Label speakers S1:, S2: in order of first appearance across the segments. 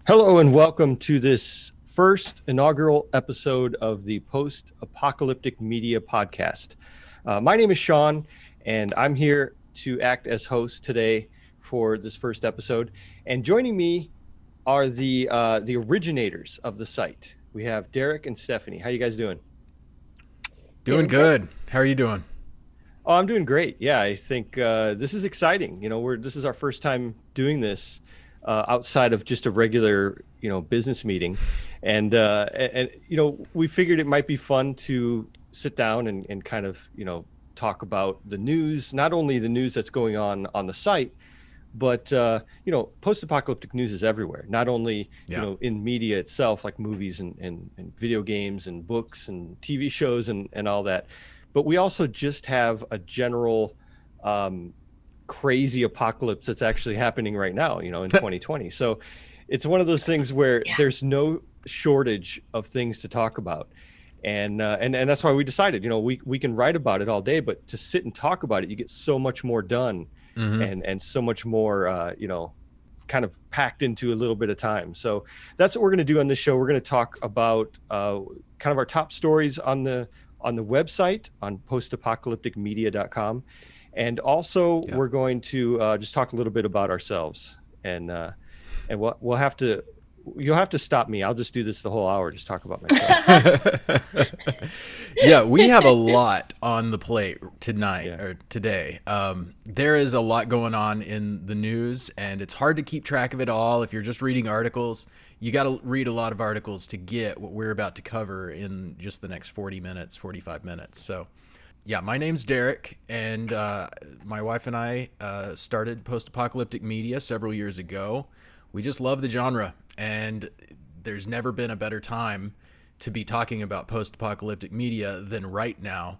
S1: Hello and welcome to this first inaugural episode of the Post Apocalyptic Media Podcast. My name is Shawn, and I'm here to act as host today for this first episode. And joining me are the originators of the site. We have Derek and Stephanie. How you guys doing?
S2: Doing good. How are you doing?
S1: Oh, I'm doing great. Yeah, I think this is exciting. This is our first time doing this outside of just a regular, business meeting. And we figured it might be fun to sit down and kind of, talk about the news, not only the news that's going on the site, but, post-apocalyptic news is everywhere, not only, in media itself, like movies and video games and books and TV shows and all that. But we also just have a general crazy apocalypse that's actually happening right now, in 2020. So it's one of those things where there's no shortage of things to talk about. And that's why we decided, we can write about it all day, but to sit and talk about it, you get so much more done and so much more, kind of packed into a little bit of time. So that's what we're going to do on this show. We're going to talk about kind of our top stories on the website on postapocalypticmedia.com. And also we're going to just talk a little bit about ourselves, and you'll have to stop me. I'll just do this the whole hour, just talk about myself.
S2: Yeah, we have a lot on the plate or today. There is a lot going on in the news, and it's hard to keep track of it all. If you're just reading articles, you got to read a lot of articles to get what we're about to cover in just the next 45 minutes. So yeah, my name's Derek, and my wife and I started Post Apocalyptic Media several years ago. We just love the genre, and there's never been a better time to be talking about post-apocalyptic media than right now.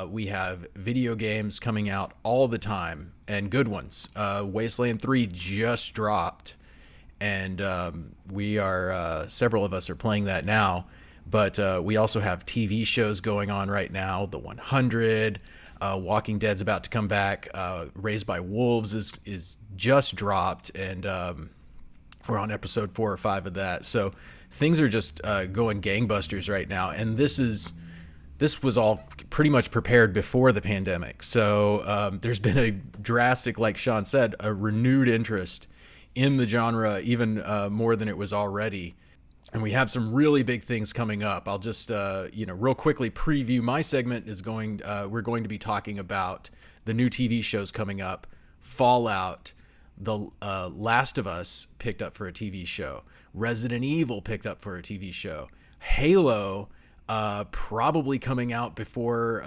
S2: We have video games coming out all the time, and good ones. Wasteland 3 just dropped, and we are several of us are playing that now. But we also have TV shows going on right now. The 100, Walking Dead's about to come back. Raised by Wolves is just dropped, and we're on episode 4 or 5 of that. So things are just going gangbusters right now. And this was all pretty much prepared before the pandemic. So there's been a drastic, like Shawn said, a renewed interest in the genre, even more than it was already. And we have some really big things coming up. I'll just, real quickly preview. My segment is we're going to be talking about the new TV shows coming up, Fallout, The Last of Us picked up for a TV show, Resident Evil picked up for a TV show, Halo probably coming out before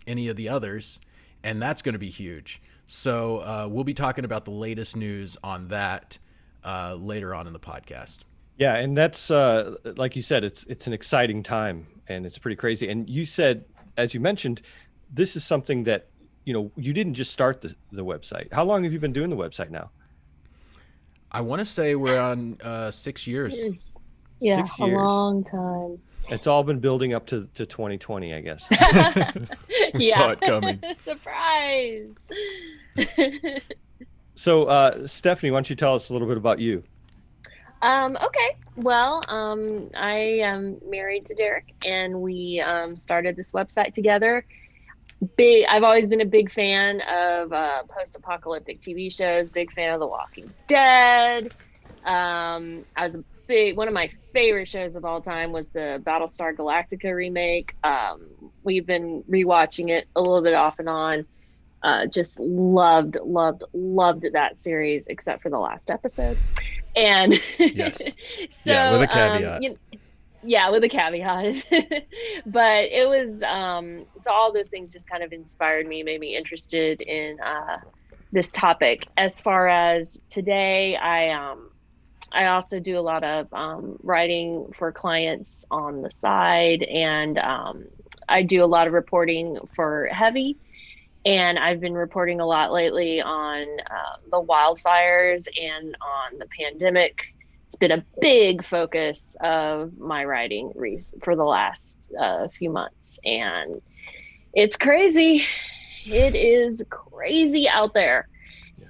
S2: any of the others, and that's going to be huge. So we'll be talking about the latest news on that later on in the podcast.
S1: Yeah, and that's like you said, it's an exciting time, and it's pretty crazy. And you said, as you mentioned, this is something that you didn't just start the website. How long have you been doing the website now?
S2: I want to say we're on 6 years.
S3: Yeah,
S1: 6 years.
S3: A long time.
S1: It's all been building up to 2020, I guess.
S2: We saw it coming.
S3: Surprise.
S1: So, Stephanie, why don't you tell us a little bit about you?
S3: Okay. Well, I am married to Derek, and we started this website together. I've always been a big fan of post-apocalyptic TV shows, big fan of The Walking Dead. One of my favorite shows of all time was the Battlestar Galactica remake. We've been rewatching it a little bit off and on. Just loved that series, except for the last episode. And
S2: yes,
S3: so
S2: yeah, with a caveat.
S3: With a caveat. But it was so all those things just kind of inspired me, made me interested in this topic. As far as today, I also do a lot of writing for clients on the side, and I do a lot of reporting for Heavy. And I've been reporting a lot lately on the wildfires and on the pandemic. It's been a big focus of my writing for the last few months. And it's crazy. It is crazy out there.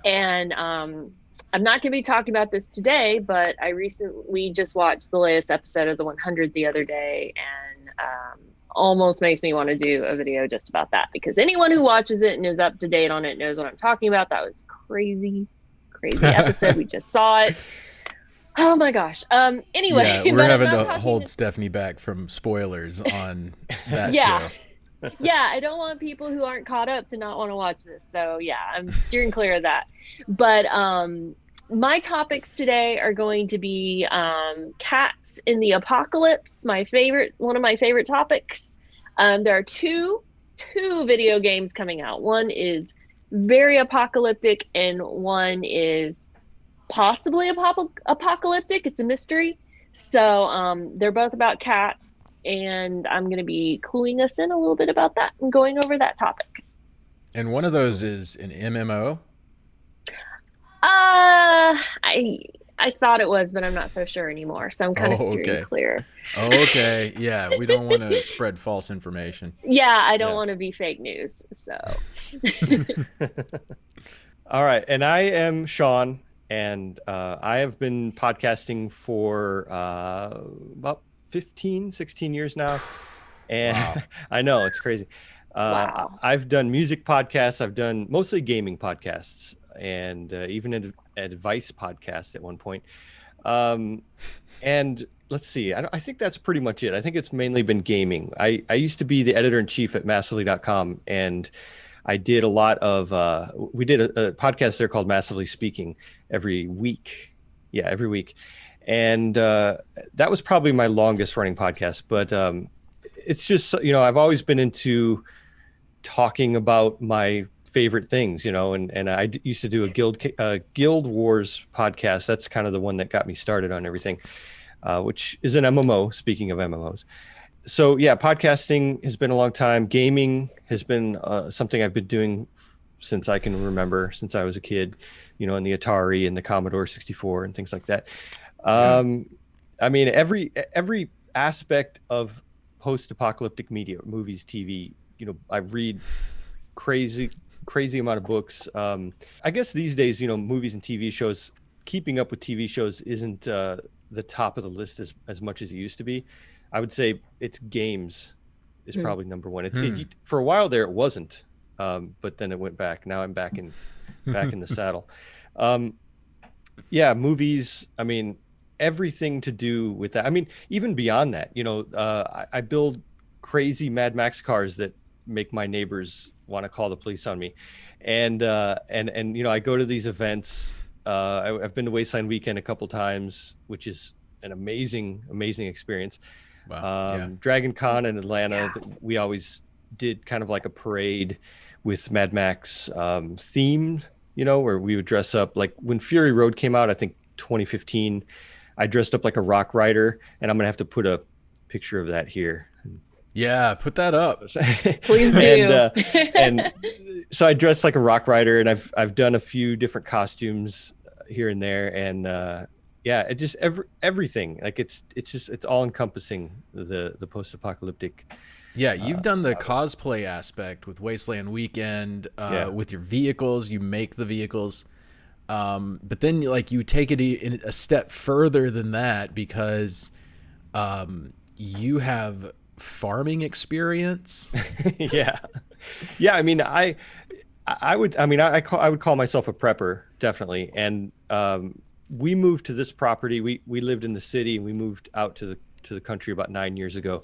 S3: Yeah. And I'm not going to be talking about this today, but we just watched the latest episode of The 100 the other day, and almost makes me want to do a video just about that, because anyone who watches it and is up to date on it knows what I'm talking about. That was crazy episode. We just saw it. Oh my gosh. Anyway,
S2: yeah, we're having to hold Stephanie back from spoilers on that show.
S3: Yeah, I don't want people who aren't caught up to not want to watch this. So yeah, I'm steering clear of that. But my topics today are going to be cats in the apocalypse, one of my favorite topics. There are two video games coming out. One is very apocalyptic and one is possibly apocalyptic. It's a mystery. So they're both about cats, and I'm going to be cluing us in a little bit about that and going over that topic.
S2: And one of those is an MMO?
S3: I thought it was, but I'm not so sure anymore. So I'm kind of steering clear.
S2: Okay. Yeah. We don't want to spread false information.
S3: Yeah. I don't want to be fake news. So.
S1: All right. And I am Shawn, and I have been podcasting for about 16 years now. And wow. I know, it's crazy.
S3: Wow.
S1: I've done music podcasts. I've done mostly gaming podcasts, and even an advice podcast at one point. And let's see, I think that's pretty much it. I think it's mainly been gaming. I used to be the editor-in-chief at massively.com, and I did a lot of, we did a podcast there called Massively Speaking every week. Yeah, every week. And that was probably my longest running podcast. But it's just, I've always been into talking about my favorite things, and I used to do a Guild Wars podcast. That's kind of the one that got me started on everything, which is an MMO, speaking of MMOs. So yeah, podcasting has been a long time. Gaming has been something I've been doing since I can remember, since I was a kid, in the Atari and the Commodore 64 and things like that. I mean, every aspect of post-apocalyptic media, movies, TV, I read crazy amount of books. I guess these days, movies and TV shows, keeping up with TV shows isn't the top of the list as much as it used to be. I would say it's games is probably number one. For a while there, it wasn't, but then it went back. Now I'm back in the saddle. Yeah, movies. I mean, everything to do with that. I mean, even beyond that, I build crazy Mad Max cars that make my neighbors want to call the police on me, and I go to these events. I've been to Wasteland Weekend a couple times, which is an amazing experience. Wow. Dragon Con in Atlanta, we always did kind of like a parade with Mad Max themed, where we would dress up. Like when Fury Road came out, I think 2015, I dressed up like a rock rider, and I'm gonna have to put a picture of that here.
S2: Yeah, put that up.
S3: Please do.
S1: And so I dressed like a rock rider, and I've done a few different costumes here and there, and it just everything. Like it's all encompassing, the post-apocalyptic.
S2: Yeah, you've done the cosplay aspect with Wasteland Weekend, with your vehicles. You make the vehicles, but then you take it a step further than that, because you have farming experience.
S1: yeah. I mean, I would call myself a prepper, definitely. And we moved to this property. We lived in the city, and we moved out to the country about 9 years ago.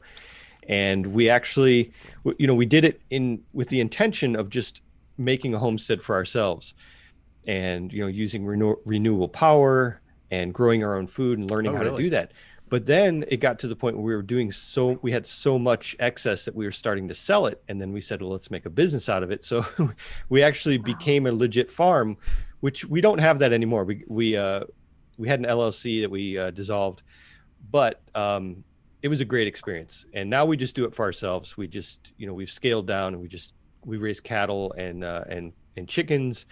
S1: And we actually, we did it with the intention of just making a homestead for ourselves, and using renewable power and growing our own food and learning how to do that. But then it got to the point where we had so much excess that we were starting to sell it. And then we said, well, let's make a business out of it. So we actually became a legit farm, which we don't have that anymore. We had an LLC that we dissolved, but it was a great experience. And now we just do it for ourselves. We just, we've scaled down, and we raise cattle and chickens,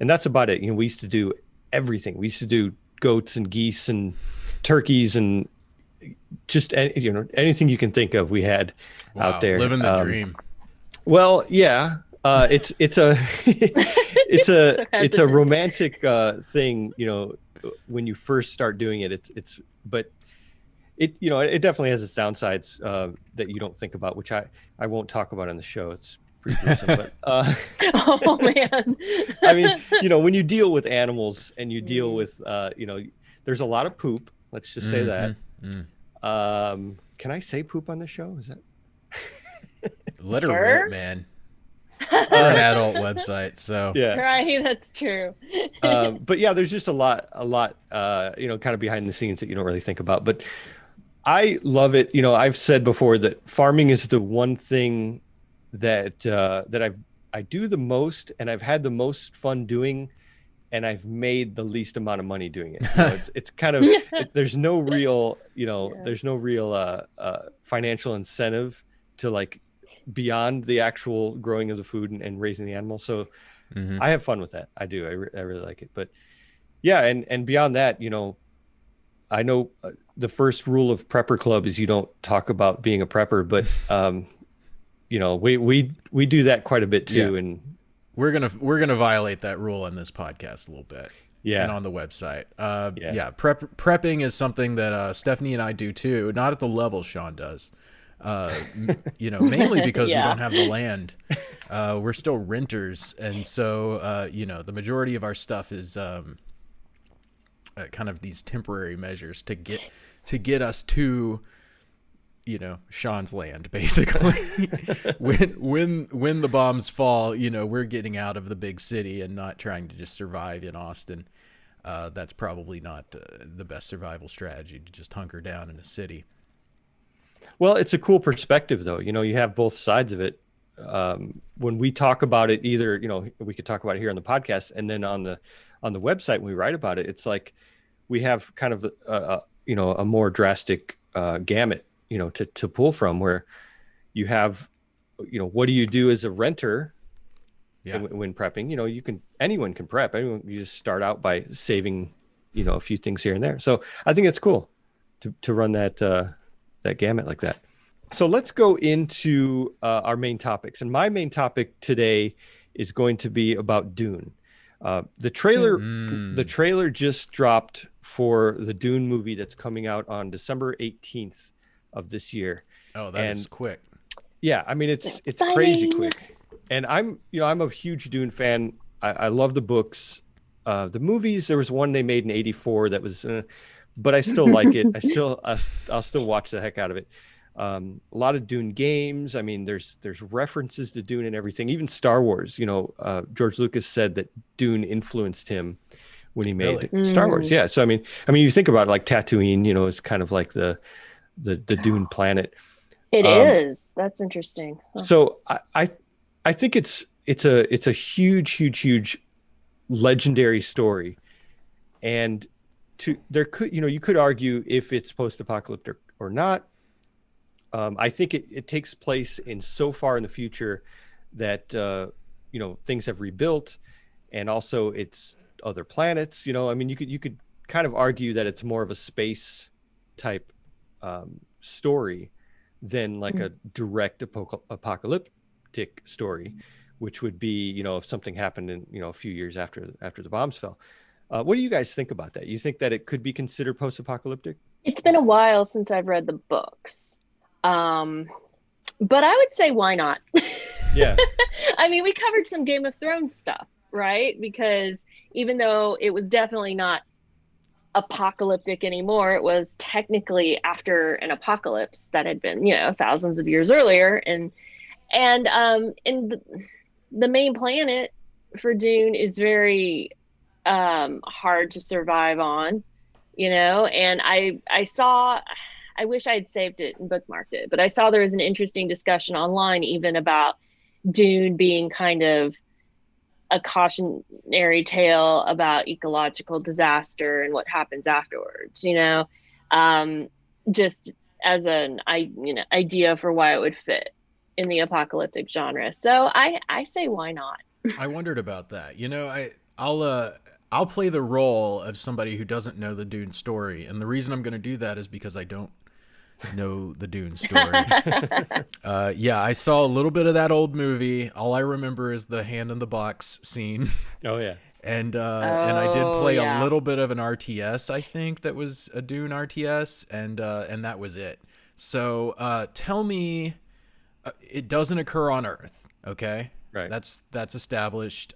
S1: and that's about it. We used to do everything. We used to do goats and geese and turkeys and just anything you can think of we had out there.
S2: Living the dream.
S1: Well, yeah. It's a it's a romantic thing, you know, when you first start doing it. But it it definitely has its downsides that you don't think about, which I won't talk about on the show. It's pretty gruesome, but
S3: oh man.
S1: I mean, when you deal with animals and you deal with there's a lot of poop. Let's just say that. Can I say poop on the show? Is that
S2: let her rip, man? We're an adult website, so
S1: yeah,
S3: right, that's true.
S1: But yeah, there's just a lot kind of behind the scenes that you don't really think about. But I love it. I've said before that farming is the one thing that I do the most, and I've had the most fun doing, and I've made the least amount of money doing it. It's kind of there's no real there's no real financial incentive to like beyond the actual growing of the food and raising the animals. So I have fun with that. I do. I really like it. But yeah, and beyond that, I know the first rule of Prepper Club is you don't talk about being a prepper, but we do that quite a bit too. Yeah. And
S2: we're gonna violate that rule on this podcast a little bit.
S1: Yeah.
S2: And on the website. Prepping is something that Stephanie and I do too, not at the level Shawn does. Mainly because we don't have the land. We're still renters, and so the majority of our stuff is kind of these temporary measures to get us to Shawn's land, basically. when the bombs fall, we're getting out of the big city and not trying to just survive in Austin. That's probably not the best survival strategy, to just hunker down in a city.
S1: Well, it's a cool perspective, though. You have both sides of it. When we talk about it, either we could talk about it here on the podcast, and then on the website when we write about it, it's like we have kind of a more drastic gamut, to pull from, where you have, what do you do as a renter? Yeah. When prepping, anyone can prep. You just start out by saving, a few things here and there. So I think it's cool to run that gamut like that. So let's go into our main topics. And my main topic today is going to be about Dune. The trailer just dropped for the Dune movie that's coming out on December 18th of this year.
S2: Oh, that is quick.
S1: Yeah, I mean it's crazy quick. And I'm a huge Dune fan. I love the books. The movies, there was one they made in '84 that was but I still like it. I'll still watch the heck out of it. A lot of Dune games. I mean, there's references to Dune and everything. Even Star Wars. George Lucas said that Dune influenced him when he made Star Wars. Yeah. So I mean, you think about it, like Tatooine. It's kind of like the Dune planet.
S3: It is. That's interesting. Huh.
S1: So I think it's a huge legendary story, and you could argue if it's post-apocalyptic or not. I think it takes place in so far in the future that things have rebuilt, and also it's other planets. I mean, you could kind of argue that it's more of a space type story than like a direct apocalyptic story, which would be if something happened in a few years after the bombs fell. What do you guys think about that? You think that it could be considered post-apocalyptic?
S3: It's been a while since I've read the books. But I would say, why not?
S1: Yeah.
S3: I mean, we covered some Game of Thrones stuff, right? Because even though it was definitely not apocalyptic anymore, it was technically after an apocalypse that had been, thousands of years earlier. And the main planet for Dune is very hard to survive on, and I wish I had saved it and bookmarked it, but I saw there was an interesting discussion online even about Dune being kind of a cautionary tale about ecological disaster and what happens afterwards, just as an idea for why it would fit in the apocalyptic genre. So I say, why not?
S2: I wondered about that. I'll play the role of somebody who doesn't know the Dune story, and the reason I'm going to do that is because I don't know the Dune story. Yeah, I saw a little bit of that old movie. All I remember is the hand in the box scene.
S1: Oh yeah.
S2: And I did play a
S3: yeah.
S2: little bit of an RTS, I think that was a Dune RTS, and that was it. So tell me, it doesn't occur on Earth, okay?
S1: Right.
S2: That's established.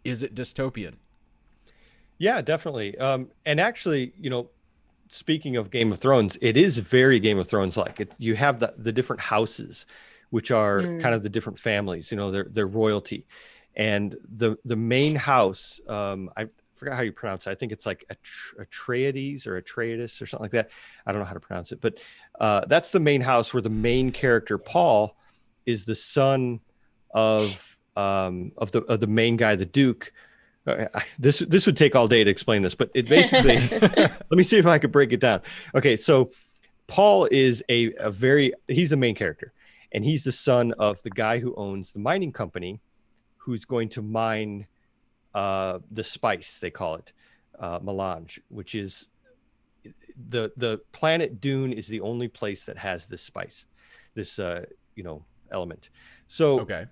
S2: Is it dystopian?
S1: Yeah, definitely. And actually, speaking of Game of Thrones, it is very Game of Thrones like. You have the different houses, which are kind of the different families. Their royalty, and the main house. I forgot how you pronounce it. I think it's like Atreides or Atreides or something like that. I don't know how to pronounce it, but that's the main house where the main character Paul is the son of the main guy, the Duke. This would take all day to explain this, but it basically let me see if I could break it down. Okay, so Paul is he's the main character, and he's the son of the guy who owns the mining company, who's going to mine the spice, they call it, melange, which is the planet Dune is the only place that has this spice, this element. So
S2: okay,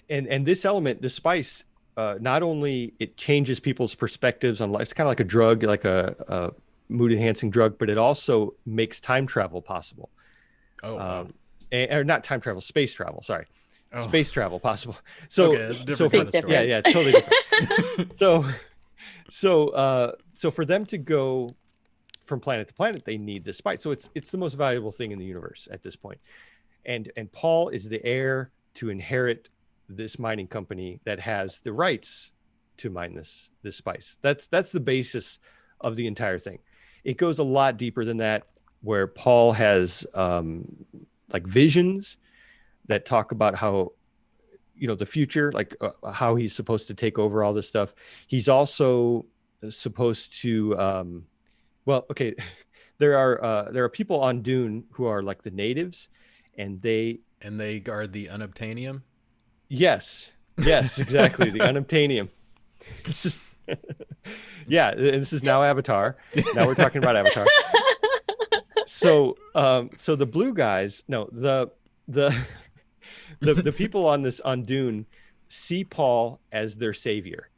S1: and this element, this spice, not only it changes people's perspectives on life, it's kind of like a drug, like a mood enhancing drug, but it also makes time travel possible.
S2: Oh, wow.
S1: Or not time travel, space travel. Sorry.
S2: Oh.
S1: Space travel possible. So,
S2: okay, that's a different kind of story.
S1: Yeah, totally different. So for them to go from planet to planet, they need this spice. So it's the most valuable thing in the universe at this point. And Paul is the heir to inherit this mining company that has the rights to mine this spice. That's the basis of the entire thing. It goes a lot deeper than that, where Paul has like visions that talk about how the future, like how he's supposed to take over all this stuff. He's also supposed to there are people on Dune who are like the natives, and they
S2: guard the unobtainium.
S1: Yes, exactly. The unobtainium. Yeah, and this is now Avatar. Now we're talking about Avatar. So the blue guys, no, the people on Dune see Paul as their savior.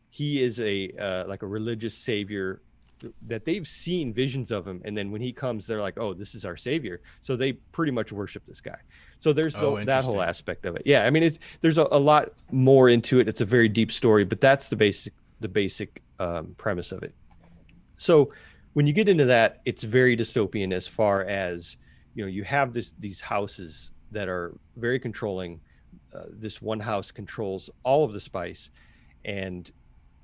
S1: He is like a religious savior that they've seen visions of him, and then when he comes, they're like, "Oh, this is our savior." So they pretty much worship this guy. So there's that whole aspect of it. Yeah, I mean, there's a lot more into it. It's a very deep story, but that's the basic premise of it. So when you get into that, it's very dystopian as far as you have these houses that are very controlling. This one house controls all of the spice, and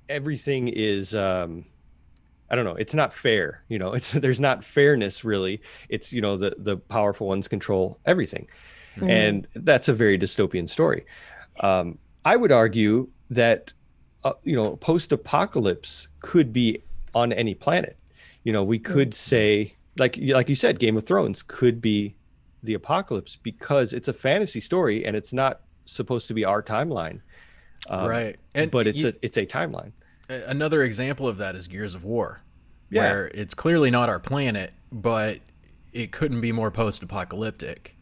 S1: everything is I don't know, it's not fair. There's not fairness really. It's the powerful ones control everything. And that's a very dystopian story. I would argue that post-apocalypse could be on any planet. We could say, like you said, Game of Thrones could be the apocalypse because it's a fantasy story and it's not supposed to be our timeline.
S2: Right.
S1: But it's a timeline.
S2: Another example of that is Gears of War,
S1: Yeah.
S2: where it's clearly not our planet, but it couldn't be more post-apocalyptic.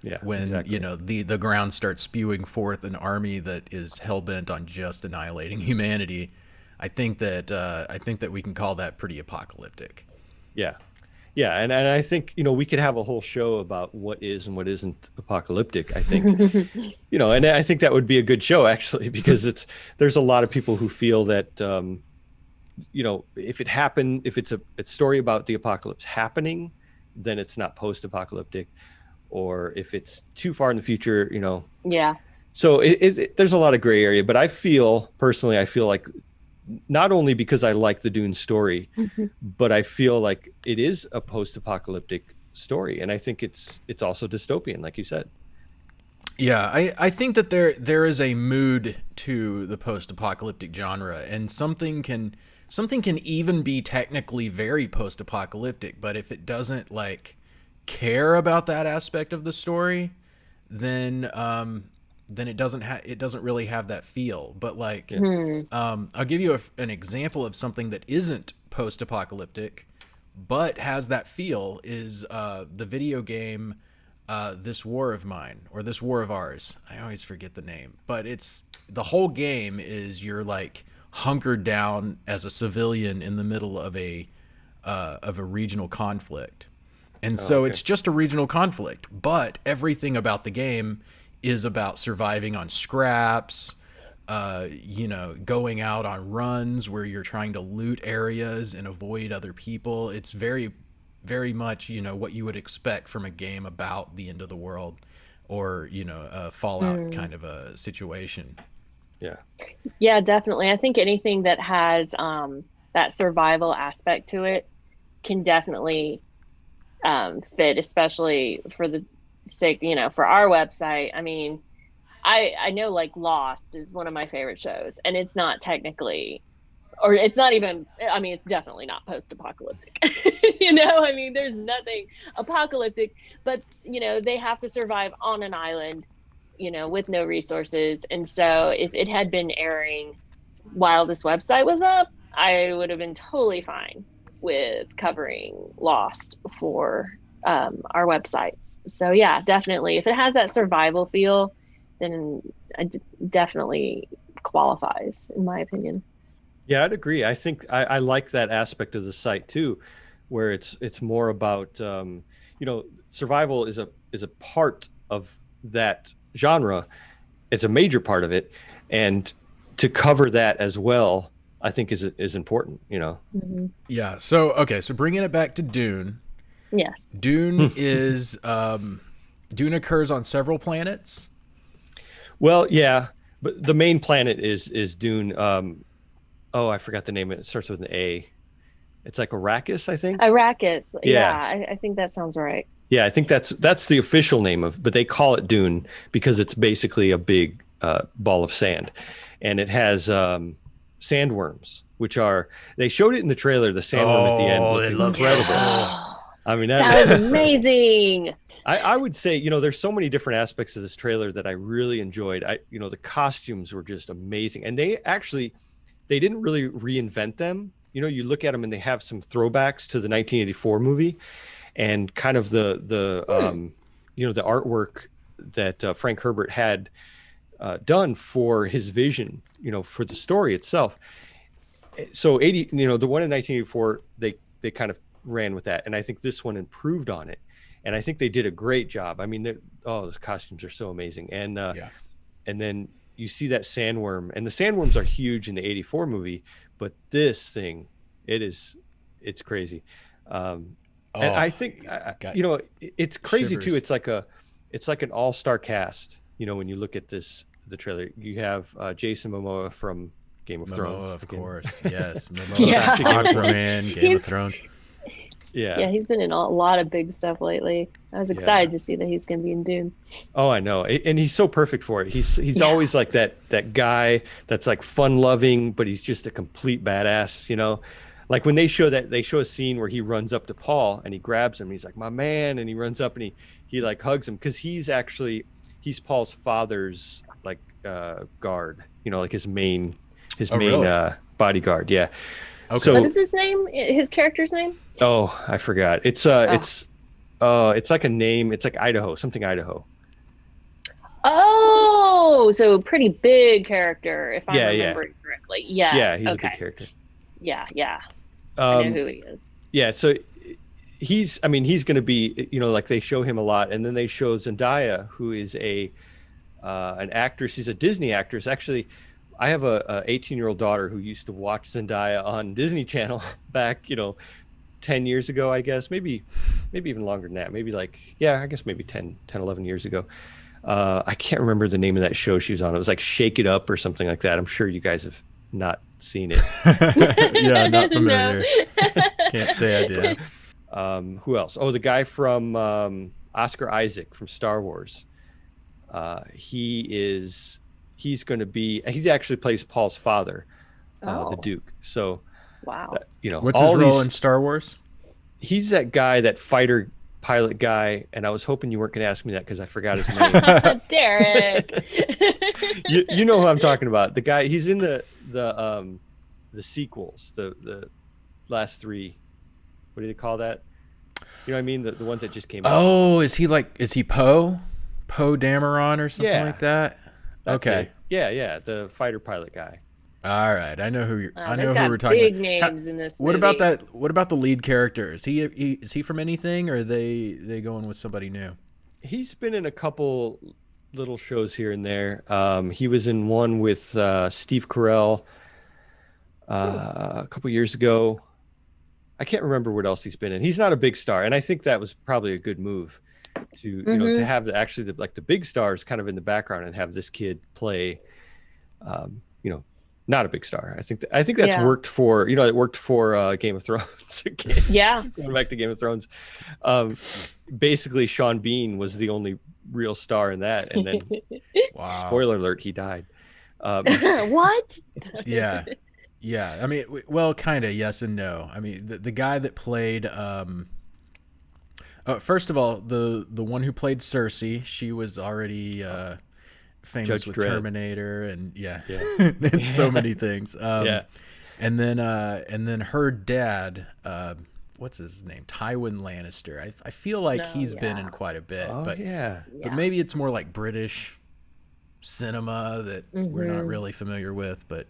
S1: Yeah,
S2: when
S1: exactly.
S2: the ground starts spewing forth an army that is hell-bent on just annihilating humanity, I think that we can call that pretty apocalyptic.
S1: Yeah, and I think we could have a whole show about what is and what isn't apocalyptic. I think and I think that would be a good show actually, because there's a lot of people who feel that if it's a story about the apocalypse happening, then it's not post-apocalyptic. Or if it's too far in the future,
S3: Yeah.
S1: So there's a lot of gray area, but I feel like not only because I like the Dune story, but I feel like it is a post-apocalyptic story, and I think it's also dystopian, like you said.
S2: Yeah, I think that there is a mood to the post-apocalyptic genre, and something can even be technically very post-apocalyptic, but if it doesn't care about that aspect of the story, then it doesn't really have that feel. But I'll give you an example of something that isn't post-apocalyptic, but has that feel is the video game This War of Mine, or This War of Ours. I always forget the name, but it's the whole game is you're like hunkered down as a civilian in the middle of a regional conflict. And so it's just a regional conflict, but everything about the game is about surviving on scraps, going out on runs where you're trying to loot areas and avoid other people. It's very, very much, what you would expect from a game about the end of the world or, a Fallout kind of a situation.
S1: Yeah.
S3: Yeah, definitely. I think anything that has that survival aspect to it can definitely fit, especially for the sake, for our website. I mean, I know like Lost is one of my favorite shows, and it's not technically, or it's not even, I mean, it's definitely not post-apocalyptic. I mean, there's nothing apocalyptic, but they have to survive on an island, with no resources. And so if it had been airing while this website was up, I would have been totally fine with covering Lost for our website. So yeah, definitely. If it has that survival feel, then it definitely qualifies, in my opinion.
S1: Yeah, I'd agree. I think I like that aspect of the site too, where it's more about survival is a part of that genre. It's a major part of it, and to cover that as well, I think is important.
S3: Mm-hmm.
S2: Yeah. So bringing it back to Dune.
S3: Yes.
S2: Dune is Dune occurs on several planets.
S1: Well, yeah, but the main planet is Dune. I forgot the name. It starts with an A. It's like Arrakis, I think.
S3: Arrakis.
S1: Yeah.
S3: I think that sounds right.
S1: Yeah, I think that's the official name but they call it Dune because it's basically a big ball of sand, and it has sandworms, which they showed it in the trailer. The sandworm at the end looked incredible. I mean,
S3: that was amazing.
S1: I would say, there's so many different aspects of this trailer that I really enjoyed. The costumes were just amazing, and they didn't really reinvent them. You look at them and they have some throwbacks to the 1984 movie, and kind of the the artwork that Frank Herbert had done for his vision, for the story itself. So the one in 1984, they kind of ran with that, and I think this one improved on it, and I think they did a great job. I mean, those costumes are so amazing, and and then you see that sandworm, and the sandworms are huge in the 84 movie, but this thing, it's crazy. And I think it's crazy
S2: shivers.
S1: too. It's like an all-star cast. When you look at the trailer, you have Jason Momoa from Game of Thrones,
S2: of course. Yes, Momoa,
S3: Yeah.
S2: Aquaman, Game of Thrones.
S3: Yeah, he's been in a lot of big stuff lately. I was excited to see that he's going to be in Dune.
S1: Oh, I know, and he's so perfect for it. He's always like that guy that's like fun-loving, but he's just a complete badass. Like when they show a scene where he runs up to Paul and he grabs him. He's like, "My man," and he runs up and he like hugs him because he's Paul's father's like guard. Like his main
S2: really?
S1: Bodyguard. Yeah.
S2: Okay.
S1: So,
S3: what is his name? His character's name?
S1: Oh, I forgot. It's like a name. It's like Idaho, something Idaho.
S3: Oh, so pretty big character, if I'm remembering correctly. Yes.
S1: Yeah, he's a big character.
S3: Yeah. I know who he is.
S1: Yeah, so he's going to be, like they show him a lot, and then they show Zendaya, who is an actress. She's a Disney actress. Actually, I have a 18-year-old daughter who used to watch Zendaya on Disney Channel back, 10 years ago, I guess, maybe even longer than that. Maybe I guess maybe 10, 11 years ago. I can't remember the name of that show she was on. It was like Shake It Up or something like that. I'm sure you guys have not seen it.
S2: Yeah, not familiar. Can't say I did.
S1: Who else? Oh, the guy from Oscar Isaac from Star Wars. He actually plays Paul's father, the Duke. So,
S3: wow.
S2: What's his role in Star Wars?
S1: He's that guy, that fighter pilot guy, and I was hoping you weren't going to ask me that because I forgot his name.
S3: Derek.
S1: you know who I'm talking about. The guy, he's in the sequels, the last three what do they call that? You know what I mean? The ones that just came out.
S2: Oh, is he Poe Dameron or something like that? Okay.
S1: It. Yeah, the fighter pilot guy.
S2: All right, I know who
S3: I know who we're talking about. Big names in this movie.
S2: What about the lead character? Is he from anything, or are they going with somebody new?
S1: He's been in a couple little shows here and there. He was in one with Steve Carell a couple years ago. I can't remember what else he's been in. He's not a big star, and I think that was probably a good move to you know to have the big stars kind of in the background and have this kid play. Not a big star. I think that's worked for it worked for Game of Thrones.
S3: Yeah,
S1: going back to Game of Thrones. Basically, Shawn Bean was the only real star in that, and then
S2: wow.
S1: Spoiler alert, he died.
S3: What?
S2: Yeah. I mean, well, kind of yes and no. I mean, the guy that played. First of all, the one who played Cersei, she was already famous with Terminator and and so many things. And then her dad, what's his name? Tywin Lannister. I feel like he's been in quite a bit, but maybe it's more like British cinema that we're not really familiar with, but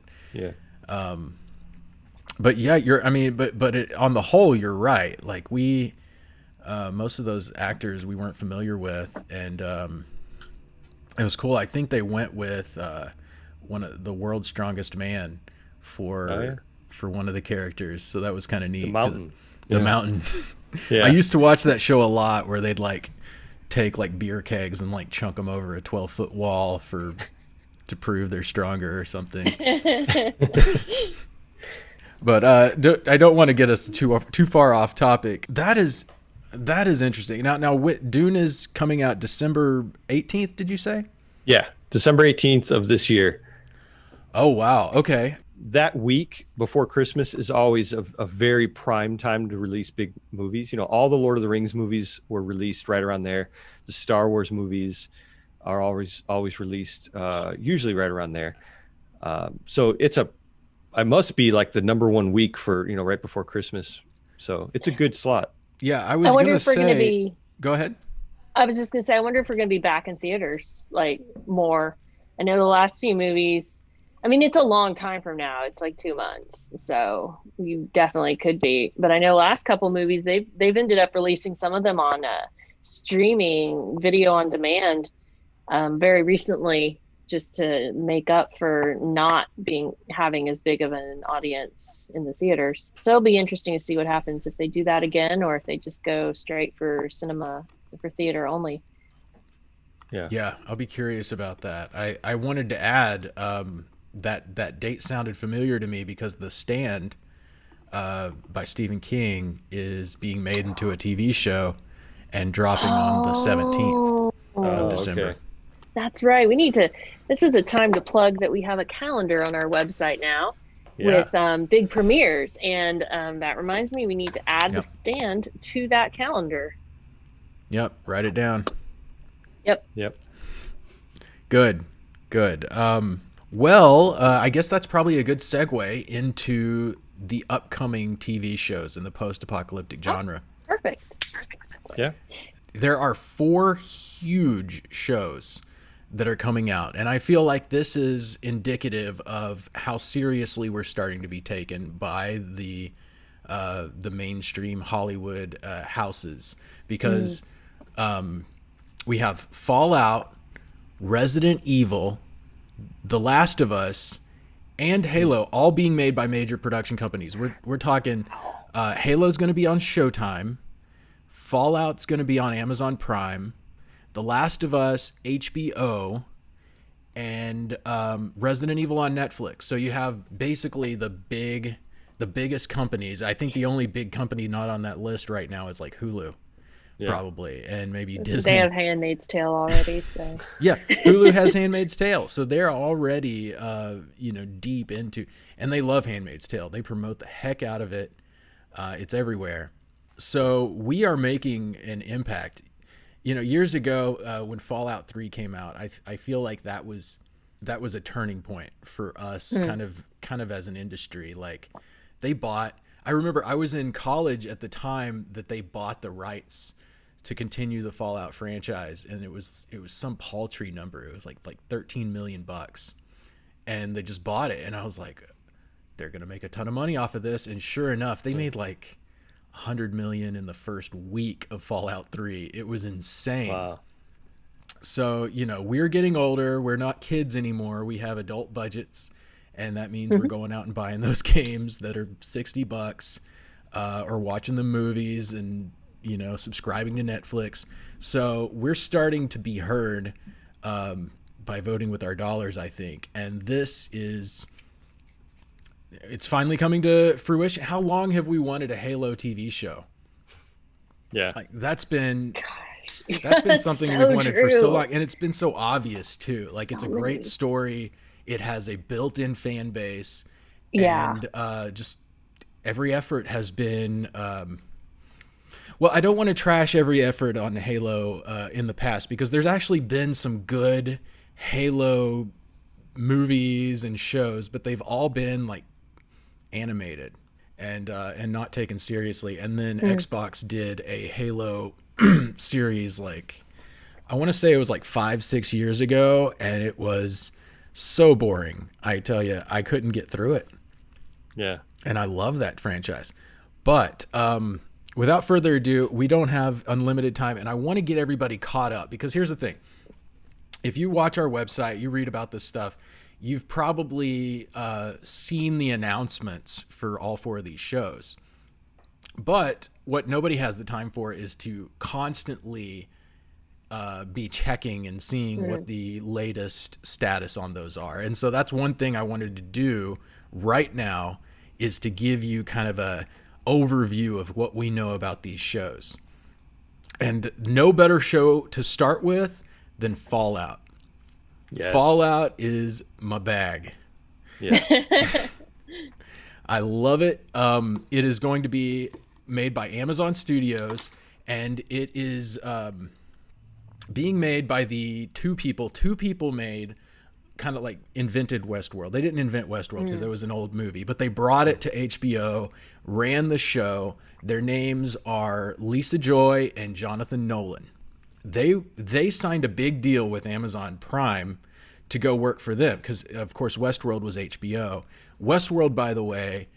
S2: but yeah, on the whole, you're right. Like most of those actors we weren't familiar with, and it was cool. I think they went with one of the World's Strongest Man for one of the characters, so that was kind of neat. The Mountain. I used to watch that show a lot, where they'd like take like beer kegs and like chunk them over a 12-foot wall to prove they're stronger or something. But I don't want to get us too far off topic. That is interesting. Now Dune is coming out December 18th, did you say?
S1: Yeah, December 18th of this year.
S2: Oh, wow. Okay.
S1: That week before Christmas is always a very prime time to release big movies. You know, all the Lord of the Rings movies were released right around there. The Star Wars movies are always released, usually right around there. So I must be like the number one week for, right before Christmas. So it's a good slot.
S2: Yeah, I was going to say, go ahead.
S3: I was just going to say, I wonder if we're going to be back in theaters, like more. I know the last few movies, I mean, it's a long time from now. It's like 2 months. So you definitely could be. But I know last couple movies, they've ended up releasing some of them on streaming video on demand very recently, just to make up for not having as big of an audience in the theaters. So it'll be interesting to see what happens if they do that again, or if they just go straight for cinema, for theater only.
S2: Yeah, I'll be curious about that. I wanted to add that date sounded familiar to me because The Stand by Stephen King is being made into a TV show and dropping on the 17th of December.
S1: Okay.
S3: That's right. This is a time to plug that we have a calendar on our website now with big premieres. And that reminds me, we need to add The Stand to that calendar.
S2: Yep. Write it down.
S3: Yep.
S2: Good. Well, I guess that's probably a good segue into the upcoming TV shows in the post-apocalyptic genre.
S3: Perfect segue.
S1: Yeah.
S2: There are 4 huge shows that are coming out, and I feel like this is indicative of how seriously we're starting to be taken by the mainstream Hollywood houses, because we have Fallout, Resident Evil, The Last of Us, and Halo, all being made by major production companies. We're talking Halo's going to be on Showtime, Fallout's going to be on Amazon Prime, The Last of Us, HBO, and Resident Evil on Netflix. So you have basically the biggest companies. I think the only big company not on that list right now is like Hulu, probably, and maybe Disney.
S3: They have Handmaid's Tale already. So
S2: yeah, Hulu has Handmaid's Tale, so they're already deep into, and they love Handmaid's Tale. They promote the heck out of it. It's everywhere. So we are making an impact. Years ago, when Fallout 3 came out, I feel like that was a turning point for us, kind of as an industry. Like, they bought, I remember I was in college at the time that they bought the rights to continue the Fallout franchise, and it was some paltry number. It was like 13 million bucks, and they just bought it, and I was like, they're gonna make a ton of money off of this. And sure enough, they made like 100 million in the first week of Fallout 3. It was insane.
S1: Wow.
S2: So, you know, we're getting older. We're not kids anymore. We have adult budgets, and that means we're going out and buying those games that are $60, or watching the movies and, you know, subscribing to Netflix. So we're starting to be heard by voting with our dollars, I think. And it's finally coming to fruition. How long have we wanted a Halo TV show?
S1: Yeah.
S2: Like, that's been something
S3: so
S2: we've wanted for so
S3: true.
S2: long, and it's been so obvious too. Like, it's a great story. It has a built-in fan base.
S3: Yeah.
S2: And just every effort has been well, I don't want to trash every effort on Halo in the past, because there's actually been some good Halo movies and shows, but they've all been like animated and not taken seriously. And then Xbox did a Halo series, like, I want to say it was like 5-6 years ago, and it was so boring. I tell you, I couldn't get through it.
S1: Yeah.
S2: And I love that franchise. But without further ado, we don't have unlimited time, and I want to get everybody caught up, because here's the thing. If you watch our website, you read about this stuff, you've probably seen the announcements for all 4 of these shows. But what nobody has the time for is to constantly be checking and seeing what the latest status on those are. And so that's one thing I wanted to do right now, is to give you kind of a overview of what we know about these shows. And no better show to start with than Fallout.
S1: Yes.
S2: Fallout is my bag.
S1: Yes.
S2: I love it. It is going to be made by Amazon Studios, and it is being made by the two people made, kind of like invented Westworld. They didn't invent Westworld because it was an old movie, but they brought it to HBO, ran the show. Their names are Lisa Joy and Jonathan Nolan. They signed a big deal with Amazon Prime to go work for them, because of course Westworld was HBO. Westworld, by the way,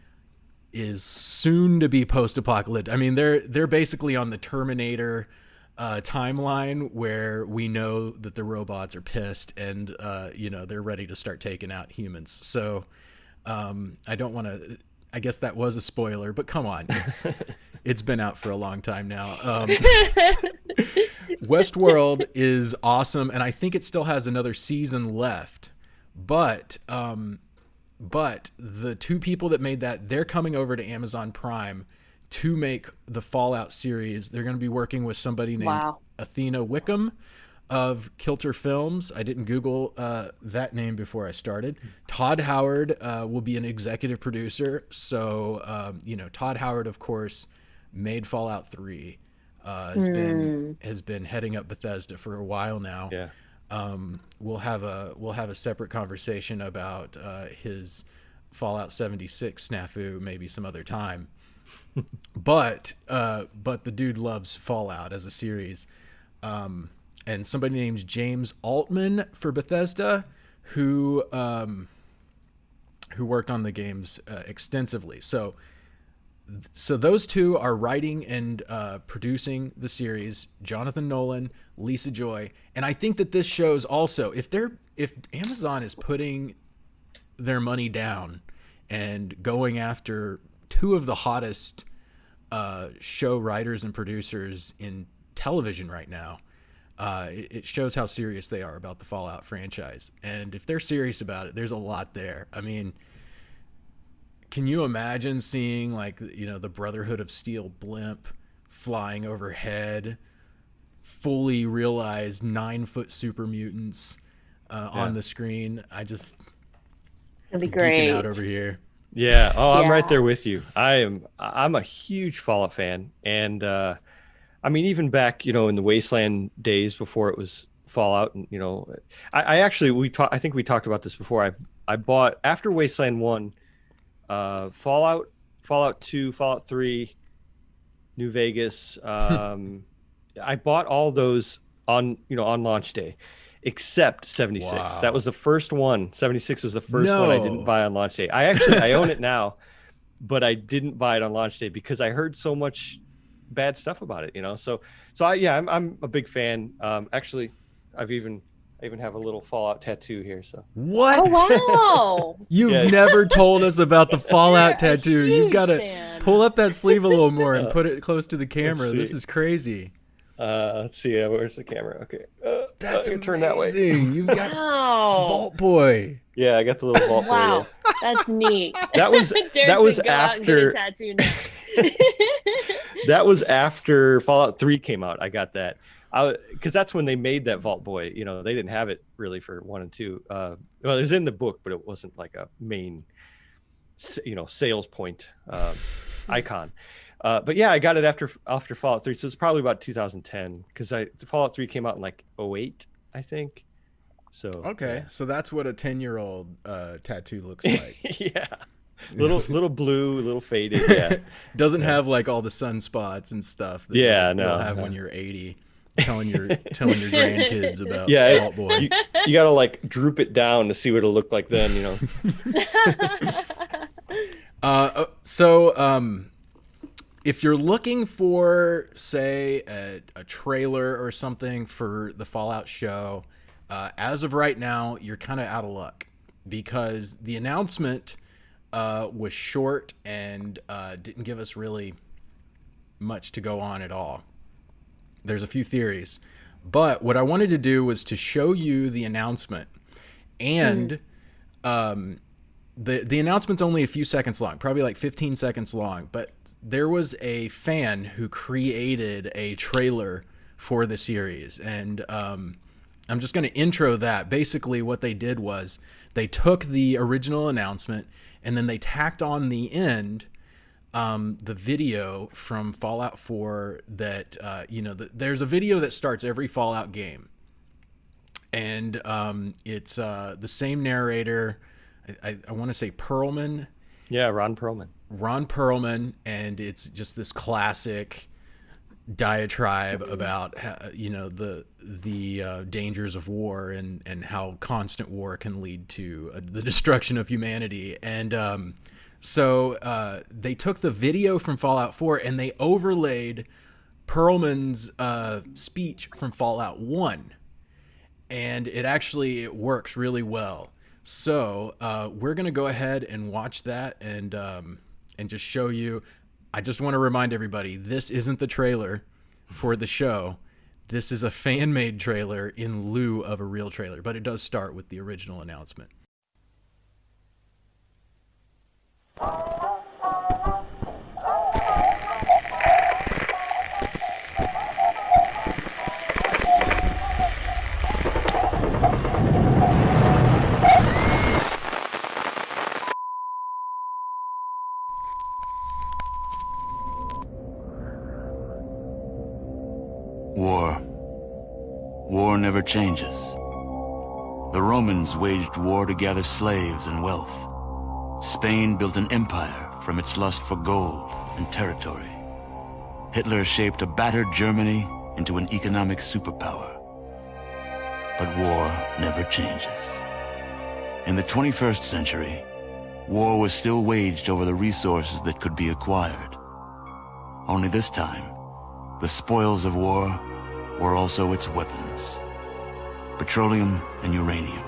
S2: is soon to be post-apocalyptic. I mean, they're basically on the Terminator timeline, where we know that the robots are pissed and they're ready to start taking out humans. So I don't want to. I guess that was a spoiler, but come on, it's been out for a long time now. Westworld is awesome, and I think it still has another season left. But the two people that made that, they're coming over to Amazon Prime to make the Fallout series. They're going to be working with somebody named Athena Wickham of Kilter Films. I didn't Google that name before I started. Todd Howard will be an executive producer. So, Todd Howard, of course, made Fallout 3. Has been heading up Bethesda for a while now.
S1: Yeah.
S2: We'll have a separate conversation about his Fallout 76 snafu maybe some other time. But the dude loves Fallout as a series. And somebody named James Altman for Bethesda, who worked on the games extensively. So those two are writing and producing the series. Jonathan Nolan, Lisa Joy, and I think that this shows also, if Amazon is putting their money down and going after two of the hottest show writers and producers in television right now, it shows how serious they are about the Fallout franchise. And if they're serious about it, there's a lot there. I mean, can you imagine seeing the Brotherhood of Steel blimp flying overhead, fully realized 9-foot super mutants on the screen? It'd
S3: be great.
S2: Geeking out over here.
S1: Yeah. Oh, I'm right there with you. I'm a huge Fallout fan, and I mean, even back, in the Wasteland days before it was Fallout, and I think we talked about this before. I bought, after Wasteland 1, Fallout Fallout 2, Fallout 3, New Vegas. I bought all those on launch day, except 76.
S2: Wow.
S1: That was the first one. 76 was the first one I didn't buy on launch day. I own it now, but I didn't buy it on launch day because I heard so much bad stuff about it, So I'm a big fan. Actually, I even have a little Fallout tattoo here. So
S2: what?
S3: Oh, wow!
S2: You've never told us about the Fallout tattoo. You've got to pull up that sleeve a little more and put it close to the camera. This is crazy.
S1: Let's see. Where's the camera? Okay.
S2: That's amazing.
S1: Turn that way.
S2: You've got Vault Boy.
S1: Yeah, I got the little Vault Boy.
S3: Wow, that's neat.
S1: That was after. That was after Fallout 3 came out. I got that. Because that's when they made that Vault Boy. They didn't have it really for 1 and 2. Well, it was in the book, but it wasn't like a main, sales point icon. But yeah, I got it after Fallout 3, so it's probably about 2010 because Fallout 3 came out in like 2008, I think. So
S2: okay, so that's what a 10-year-old tattoo looks like.
S1: Yeah, little blue, little faded. Yeah,
S2: doesn't have like all the sunspots and stuff. That you'll have when you're 80. Telling your grandkids about Vault Boy.
S1: You gotta like droop it down to see what it'll look like then,
S2: If you're looking for, say, a trailer or something for the Fallout show, as of right now, you're kind of out of luck because the announcement was short and didn't give us really much to go on at all. There's a few theories, but what I wanted to do was to show you the announcement, and the announcement's only a few seconds long, probably like 15 seconds long, but there was a fan who created a trailer for the series, and I'm just going to intro that. Basically, what they did was they took the original announcement and then they tacked on the end the video from Fallout 4 that, there's a video that starts every Fallout game. And it's the same narrator. I want to say Perlman.
S1: Yeah, Ron Perlman.
S2: Ron Perlman. And it's just this classic diatribe about, the dangers of war and how constant war can lead to the destruction of humanity. And so they took the video from Fallout 4 and they overlaid Perlman's speech from Fallout 1. And it works really well. So we're going to go ahead and watch that and just show you. I just want to remind everybody, this isn't the trailer for the show. This is a fan-made trailer in lieu of a real trailer, but it does start with the original announcement.
S4: War never changes. The Romans waged war to gather slaves and wealth. Spain built an empire from its lust for gold and territory. Hitler shaped a battered Germany into an economic superpower. But war never changes. In the 21st century, war was still waged over the resources that could be acquired. Only this time, the spoils of war were also its weapons. Petroleum and uranium.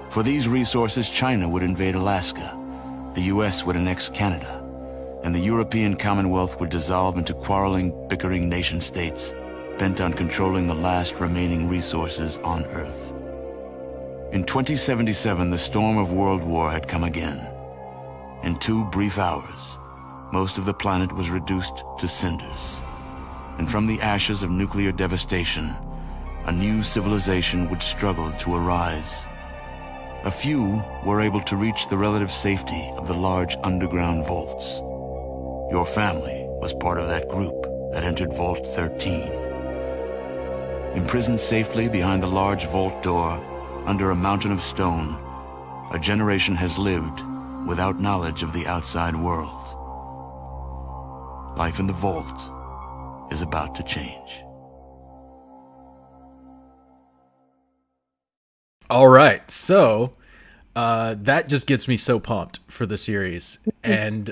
S4: For these resources, China would invade Alaska, the US would annex Canada, and the European Commonwealth would dissolve into quarreling, bickering nation-states bent on controlling the last remaining resources on Earth. In 2077, the storm of World War had come again. In 2 brief hours, most of the planet was reduced to cinders. And from the ashes of nuclear devastation, a new civilization would struggle to arise. A few were able to reach the relative safety of the large underground vaults. Your family was part of that group that entered Vault 13. Imprisoned safely behind the large vault door, under a mountain of stone, a generation has lived without knowledge of the outside world. life in the vault is about to change.
S2: All right, so that just gets me so pumped for the series, and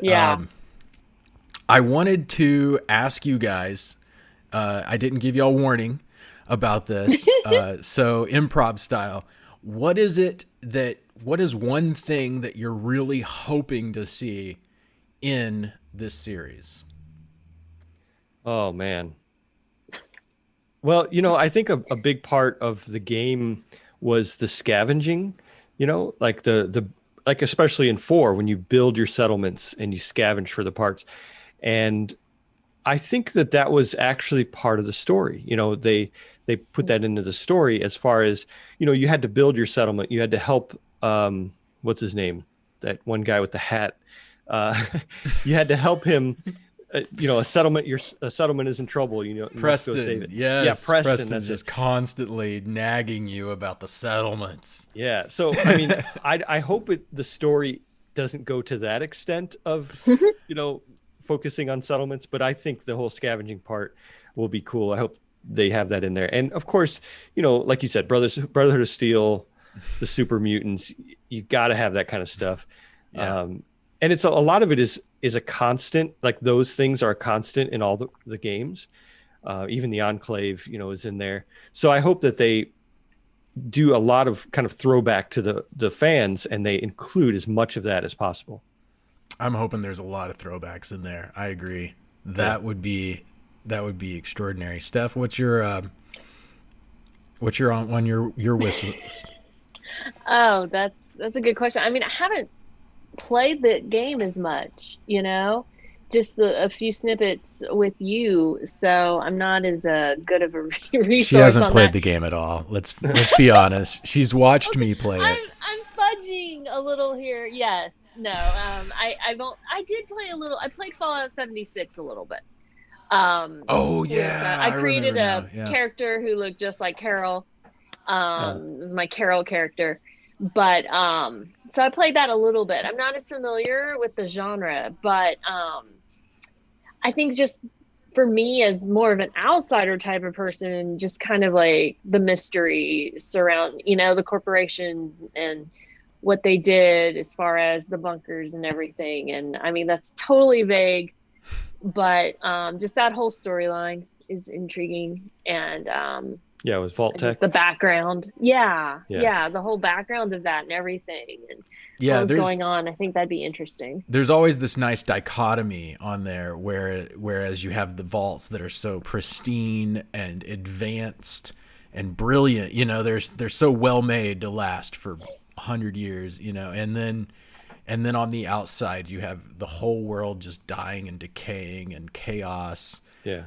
S2: I wanted to ask you guys. I didn't give y'all warning about this, so improv style. What is one thing that you're really hoping to see in this series?
S1: Oh man. Well, I think a big part of the game was the scavenging, like like especially in 4 when you build your settlements and you scavenge for the parts. And I think that was actually part of the story. They put that into the story as far as, you had to build your settlement. You had to help, what's his name? That one guy with the hat. You had to help him. A settlement is in trouble.
S2: Preston,
S1: go save it.
S2: Yes,
S1: yeah,
S2: Preston's just constantly nagging you about the settlements.
S1: Yeah, so I mean, I hope the story doesn't go to that extent of focusing on settlements, but I think the whole scavenging part will be cool. I hope they have that in there, and of course, like you said, Brotherhood of Steel, the super mutants. You got to have that kind of stuff.
S2: Yeah.
S1: And it's a lot of it is a constant, like those things are a constant in all the games. Even the Enclave, is in there. So I hope that they do a lot of kind of throwback to the fans and they include as much of that as possible.
S2: I'm hoping there's a lot of throwbacks in there. I agree. That would be extraordinary. Steph, what's your on your wish list?
S3: Oh, that's a good question. I mean, I haven't played the game as much, just a few snippets with you, so I'm not as good of a resource.
S2: She hasn't
S3: on
S2: played
S3: that.
S2: the game at all. Let's be honest. She's watched me play it.
S3: I'm fudging a little here. Yes, no. I did play a little. I played Fallout 76 a little bit.
S2: Oh yeah,
S3: I created a
S2: Yeah.
S3: character who looked just like Carol. It was my Carol character. But so I played that a little bit. I'm not as familiar with the genre, but I think just for me as more of an outsider type of person, just kind of like the mystery surround, the corporation and what they did as far as the bunkers and everything. And I mean, that's totally vague, but just that whole storyline is intriguing. And
S1: yeah, it was Vault Tech.
S3: The background. Yeah, the whole background of that and everything. And what's going on. I think that'd be interesting. There's always this nice dichotomy on there whereas you have the vaults that are so pristine and advanced and brilliant, they're so well made to last for 100 years, and then on the outside you have the whole world just dying and decaying and chaos. Yeah.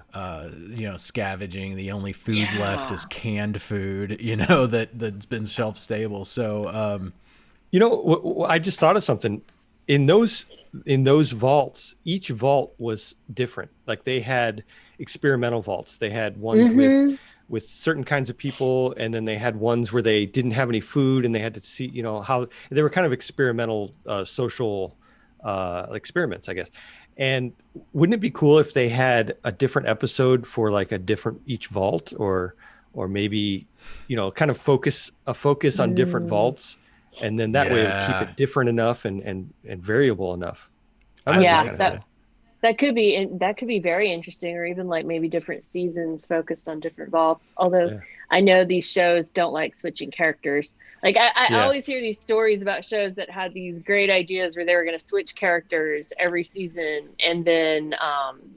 S3: Scavenging. The only food left is canned food, that's been shelf stable. So,
S1: I just thought of something. In those vaults, each vault was different. Like they had experimental vaults. They had ones with certain kinds of people, and then they had ones where they didn't have any food, and they had to see, how they were kind of experimental social experiments, I guess. And wouldn't it be cool if they had a different episode for like a different each vault, or maybe, kind of focus on different vaults, and then that way it would keep it different enough and variable enough. That could be very interesting, or even like maybe different seasons focused on different vaults. Although I know these shows don't like switching characters. Like I always hear these stories about shows that had these great ideas where they were going to switch characters every season, and then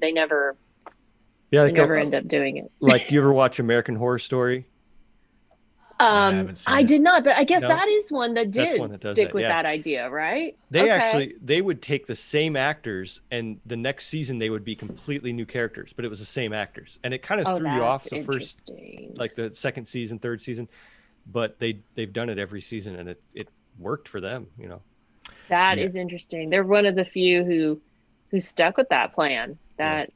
S1: they never end up doing it. Like, you ever watch American Horror Story?
S3: I did not, but I guess that is one that did stick with that idea, right?
S1: They would take the same actors, and the next season they would be completely new characters, but it was the same actors, and it kind of threw you off the first, like the second season, third season, but they've done it every season, and it worked for them.
S3: That is interesting. They're one of the few who stuck with that plan. That's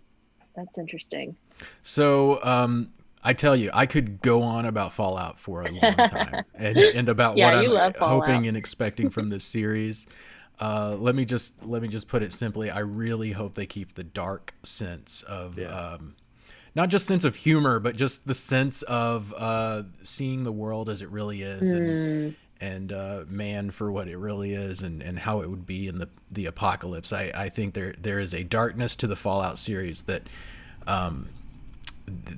S3: interesting.
S2: So I tell you, I could go on about Fallout for a long time and about what I'm hoping and expecting from this series. Let me just put it simply. I really hope they keep the dark sense of not just sense of humor, but just the sense of seeing the world as it really is, and man for what it really is, and how it would be in the apocalypse. I think there is a darkness to the Fallout series that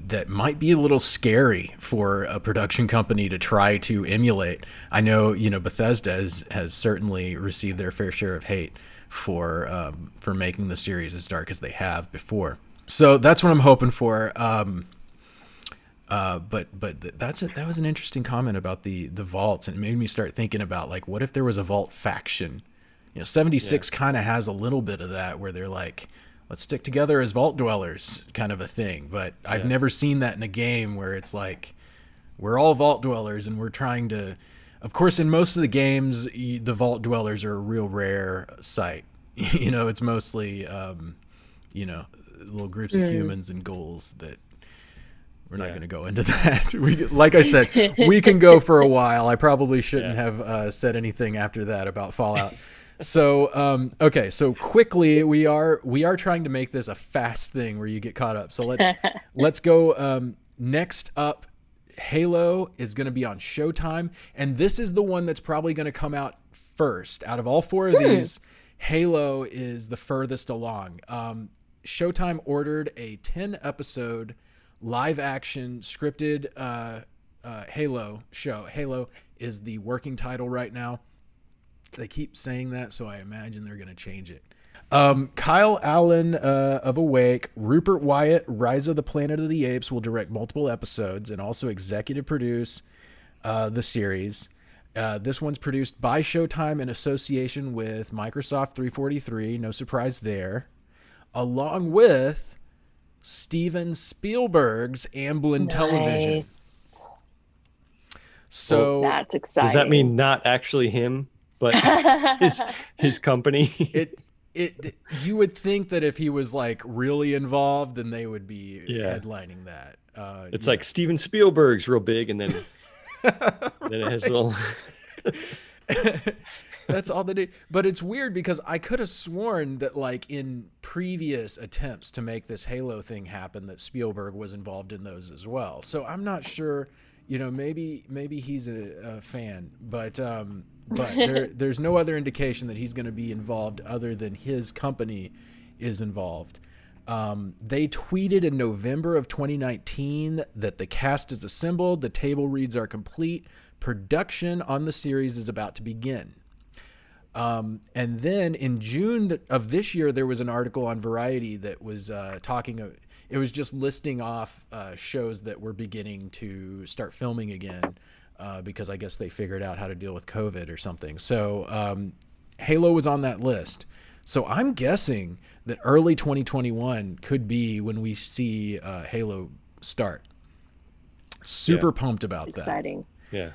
S2: that might be a little scary for a production company to try to emulate. I know, Bethesda has certainly received their fair share of hate for making the series as dark as they have before. So that's what I'm hoping for. But that was an interesting comment about the vaults, and it made me start thinking about, like, what if there was a vault faction? 76 kind of has a little bit of that, where they're like, let's stick together as vault dwellers, kind of a thing. But I've never seen that in a game where it's like, we're all vault dwellers and we're trying to, of course, in most of the games, the vault dwellers are a real rare sight. It's mostly, little groups of humans and ghouls that we're not going to go into that. Like I said, we can go for a while. I probably shouldn't have said anything after that about Fallout. So, okay. So quickly, we are trying to make this a fast thing where you get caught up. So let's go. Next up, Halo is going to be on Showtime. And this is the one that's probably going to come out first out of all four of these. Halo is the furthest along. Showtime ordered a 10-episode live-action scripted Halo show. Halo is the working title right now. They keep saying that, so I imagine they're going to change it. Kyle Allen of Awake, Rupert Wyatt, Rise of the Planet of the Apes will direct multiple episodes and also executive produce the series. This one's produced by Showtime in association with Microsoft 343, no surprise there, along with Steven Spielberg's Amblin Television. So
S3: that's exciting.
S1: Does that mean not actually him, but his company?
S2: It you would think that if he was like really involved, then they would be headlining that.
S1: It's like Steven Spielberg's real big, and then then it has a little.
S2: That's all they do. But it's weird because I could have sworn that, like, in previous attempts to make this Halo thing happen, that Spielberg was involved in those as well. So I'm not sure. Maybe he's a fan, but there's no other indication that he's going to be involved other than his company is involved. They tweeted in November of 2019 that the cast is assembled, the table reads are complete, production on the series is about to begin. And then in June of this year, there was an article on Variety that was it was just listing off shows that were beginning to start filming again because I guess they figured out how to deal with COVID or something. So Halo was on that list. So I'm guessing that early 2021 could be when we see Halo start. Super pumped about that.
S3: Exciting.
S1: Yeah.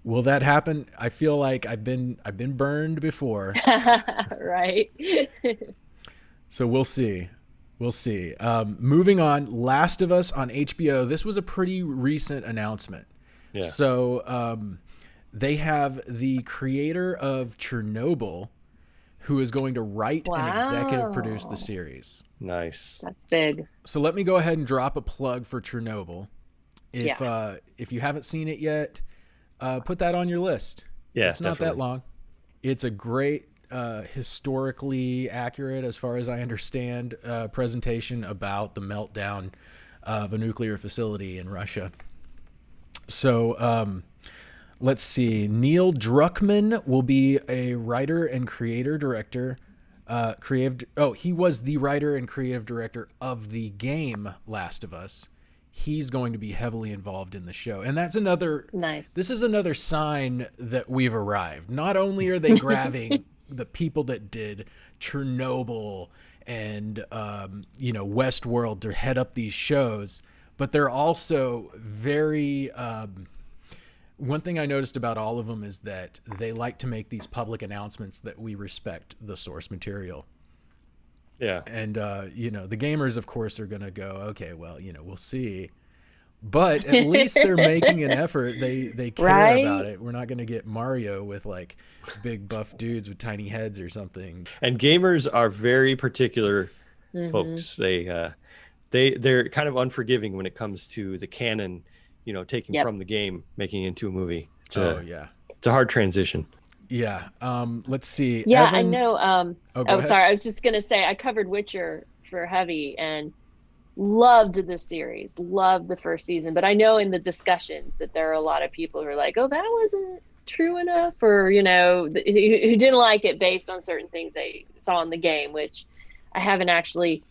S2: Will that happen? I feel like I've been burned before.
S3: Right.
S2: So we'll see. Moving on, Last of Us on HBO. This was a pretty recent announcement. Yeah. So they have the creator of Chernobyl who is going to write and executive produce the series.
S1: Nice.
S3: That's big.
S2: So let me go ahead and drop a plug for Chernobyl. If you haven't seen it yet, put that on your list.
S1: Yeah,
S2: it's not that long. It's a great, historically accurate, as far as I understand, presentation about the meltdown of a nuclear facility in Russia. So let's see. Neil Druckmann will be a writer and creator director. He was the writer and creative director of the game Last of Us. He's going to be heavily involved in the show. And that's another nice. This is another sign that we've arrived. Not only are they grabbing the people that did Chernobyl and Westworld to head up these shows, but they're also very one thing I noticed about all of them is that they like to make these public announcements that we respect the source material. Yeah. And, the gamers, of course, are going to go, okay, well, we'll see But at least they're making an effort. They care
S3: Right?
S2: about it. We're not going to get Mario with like big buff dudes with tiny heads or something.
S1: And gamers are very particular folks. They're kind of unforgiving when it comes to the canon, taking from the game, making it into a movie. It's a hard transition.
S2: Yeah. Let's see.
S3: Yeah,
S2: Evan...
S3: I know.
S2: go
S3: Sorry. I was just going to say, I covered Witcher for Heavy and loved the series, loved the first season. But I know in the discussions that there are a lot of people who are like, oh, that wasn't true enough, or, who didn't like it based on certain things they saw in the game, which I haven't actually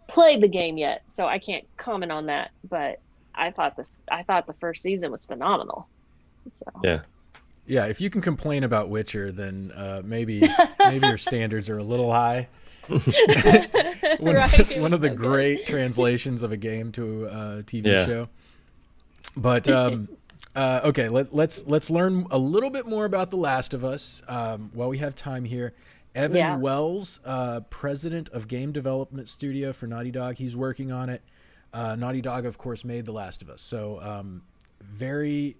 S3: played the game yet, so I can't comment on that. But I thought the first season was phenomenal. So.
S2: Yeah, if you can complain about Witcher, then maybe your standards are a little high. One of the great translations of a game to a TV show. But okay, let's learn a little bit more about The Last of Us while we have time here. Evan Wells, president of game development studio for Naughty Dog, he's working on it. Naughty Dog, of course, made The Last of Us, so very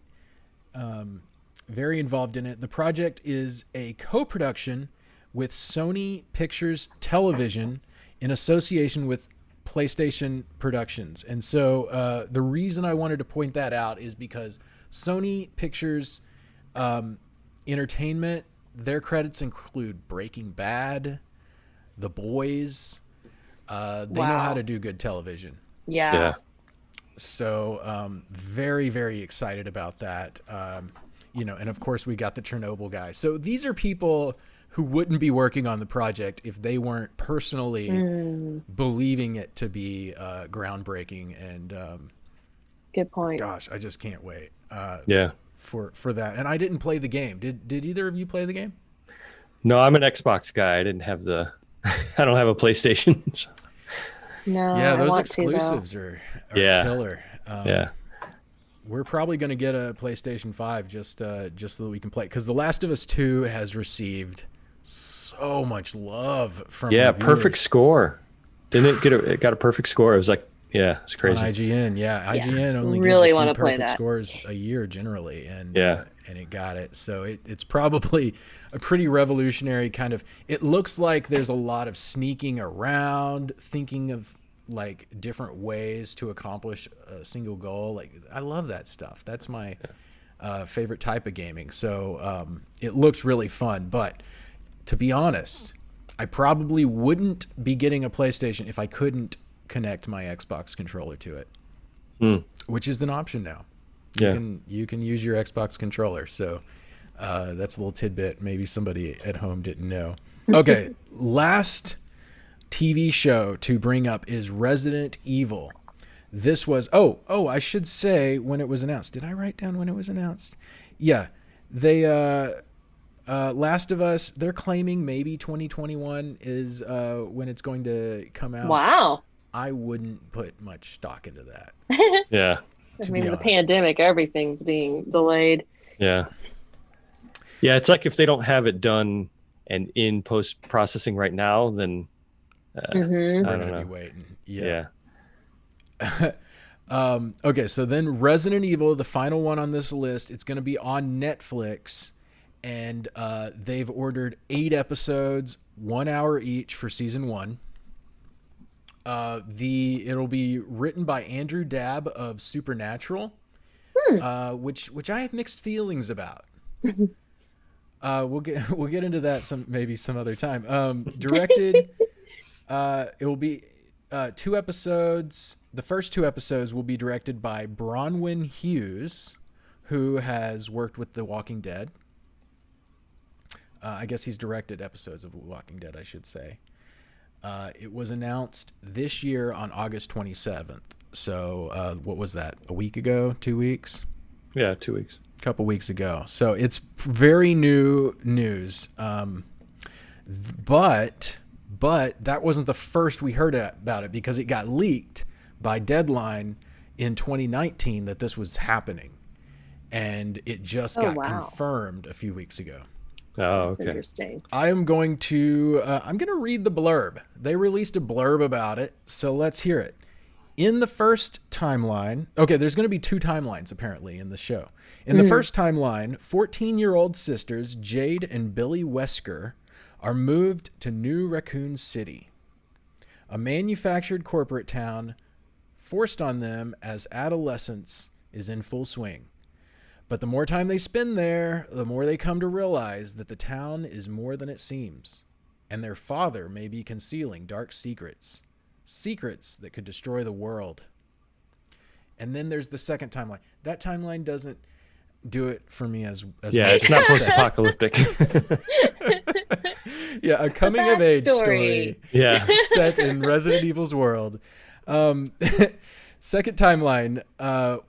S2: involved in it. The project is a co-production with Sony Pictures Television in association with PlayStation Productions. And so the reason I wanted to point that out is because Sony Pictures Entertainment, their credits include Breaking Bad, The Boys. They know how to do good television.
S3: Yeah.
S2: So very, very excited about that. And of course we got the Chernobyl guy. So these are people who wouldn't be working on the project if they weren't personally believing it to be groundbreaking. And
S3: good point.
S2: Gosh, I just can't wait. For that. And I didn't play the game. Did either of you play the game?
S1: No, I'm an Xbox guy. I didn't have I don't have a PlayStation. So.
S3: No.
S2: Yeah, those exclusives are killer.
S1: Yeah.
S2: We're probably going to get a PlayStation 5 just so that we can play, because The Last of Us 2 has received so much love from reviewers.
S1: Perfect score. Didn't it got a perfect score? It was like, it's crazy.
S2: On IGN, IGN only
S3: really
S2: gives a few
S3: perfect
S2: scores a year generally, and it got it. So it's probably a pretty revolutionary kind of. It looks like there's a lot of sneaking around, thinking of like different ways to accomplish a single goal. Like, I love that stuff. That's my favorite type of gaming. So it looks really fun. But to be honest, I probably wouldn't be getting a PlayStation if I couldn't connect my Xbox controller to it, which is an option now. You can use your Xbox controller. So that's a little tidbit maybe somebody at home didn't know. Okay, last TV show to bring up is Resident Evil. This was I should say when it was announced. Did I write down when it was announced? Yeah, they Last of Us, they're claiming maybe 2021 is when it's going to come out.
S3: Wow.
S2: I wouldn't put much stock into that.
S1: Yeah.
S3: I mean, the pandemic, everything's being delayed.
S1: Yeah. Yeah, it's like if they don't have it done and in post-processing right now, then
S2: we're going to be waiting. Yeah. Okay, so then Resident Evil, the final one on this list, it's going to be on Netflix, and they've ordered 8 episodes, 1 hour each for season 1. It'll be written by Andrew Dabb of Supernatural, which I have mixed feelings about. We'll get into that some other time. Directed, it will be 2 episodes. The first 2 episodes will be directed by Bronwyn Hughes, who has worked with The Walking Dead. I guess he's directed episodes of The Walking Dead, I should say. It was announced this year on August 27th. So what was that? A week ago? 2 weeks?
S1: Yeah, 2 weeks.
S2: A couple weeks ago. So it's very new news. But that wasn't the first we heard about it, because it got leaked by Deadline in 2019 that this was happening. And it just got confirmed a few weeks ago.
S1: Oh, okay.
S3: Interesting.
S2: I'm going to read the blurb. They released a blurb about it, so let's hear it. In the first timeline, okay, there's going to be 2 timelines apparently in the show. In the first timeline, 14-year-old sisters Jade and Billy Wesker are moved to New Raccoon City, a manufactured corporate town forced on them as adolescence is in full swing. But the more time they spend there, the more they come to realize that the town is more than it seems, and their father may be concealing dark secrets that could destroy the world. And then there's the second timeline. That timeline doesn't do it for me as
S1: yeah,
S2: much.
S1: it's not post-apocalyptic.
S2: Yeah, a coming of age story.
S1: Yeah,
S2: set in Resident Evil's world. Second timeline,